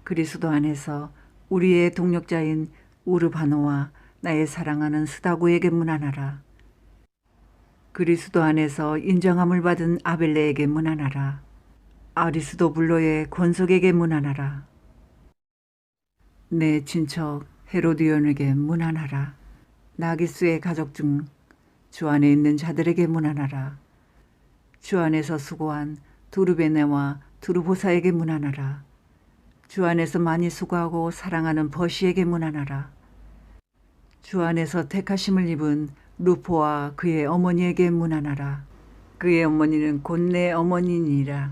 그리스도 안에서 우리의 동력자인 우르바노와 나의 사랑하는 스다고에게 문안하라. 그리스도 안에서 인정함을 받은 아벨레에게 문안하라. 아리스도블로의 권속에게 문안하라. 내 친척 헤로디온에게 문안하라. 나기스의 가족 중 주 안에 있는 자들에게 문안하라. 주 안에서 수고한 두르베네와 두르보사에게 문안하라. 주 안에서 많이 수고하고 사랑하는 버시에게 문안하라. 주 안에서 택하심을 입은 루포와 그의 어머니에게 문안하라. 그의 어머니는 곧 내 어머니니라.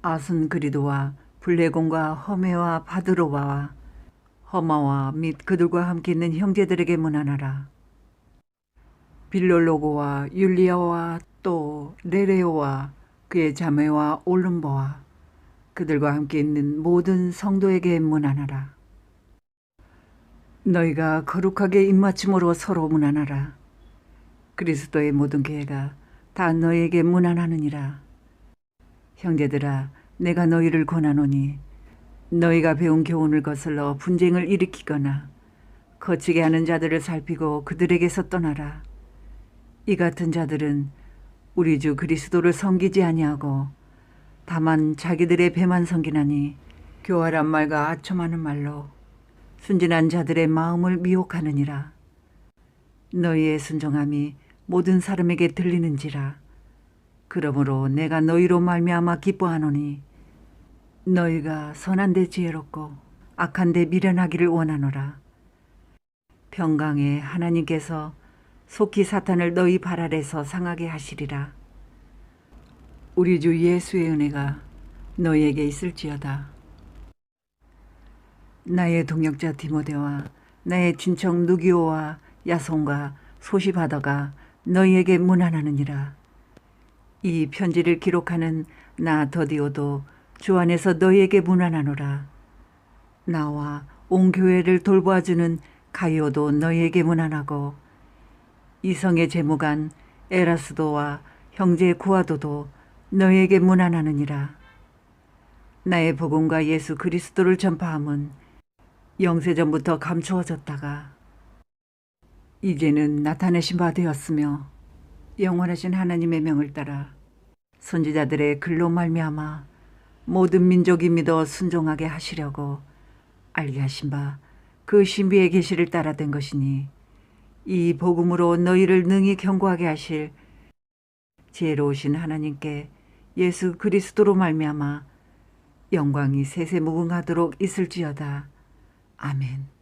아순그리도와 블레곤과 허메와 바드로바와 허마와 및 그들과 함께 있는 형제들에게 문안하라. 빌롤로고와 율리아와 또 레레오와 그의 자매와 올름보와 그들과 함께 있는 모든 성도에게 문안하라. 너희가 거룩하게 입맞춤으로 서로 문안하라. 그리스도의 모든 교회가 다 너희에게 문안하느니라. 형제들아, 내가 너희를 권하노니 너희가 배운 교훈을 거슬러 분쟁을 일으키거나 거치게 하는 자들을 살피고 그들에게서 떠나라. 이 같은 자들은 우리 주 그리스도를 섬기지 아니하고 다만 자기들의 배만 섬기나니 교활한 말과 아첨하는 말로 순진한 자들의 마음을 미혹하느니라. 너희의 순종함이 모든 사람에게 들리는지라. 그러므로 내가 너희로 말미암아 기뻐하노니 너희가 선한 데 지혜롭고 악한 데 미련하기를 원하노라. 평강에 하나님께서 속히 사탄을 너희 발 아래서 상하게 하시리라. 우리 주 예수의 은혜가 너희에게 있을지어다. 나의 동역자 디모데와 나의 친척 누기오와 야손과 소시바더가 너희에게 문안하느니라. 이 편지를 기록하는 나 더디오도 주 안에서 너희에게 문안하노라. 나와 온 교회를 돌보아주는 가이오도 너희에게 문안하고 이성의 재무관 에라스도와 형제 구아도도 너희에게 문안하느니라. 나의 복음과 예수 그리스도를 전파함은 영세전부터 감추어졌다가 이제는 나타내신 바 되었으며 영원하신 하나님의 명을 따라 선지자들의 글로 말미암아 모든 민족이 믿어 순종하게 하시려고 알게 하신 바 그 신비의 계시를 따라 된 것이니 이 복음으로 너희를 능히 견고하게 하실 지혜로우신 하나님께 예수 그리스도로 말미암아 영광이 세세무궁하도록 있을지어다. 아멘.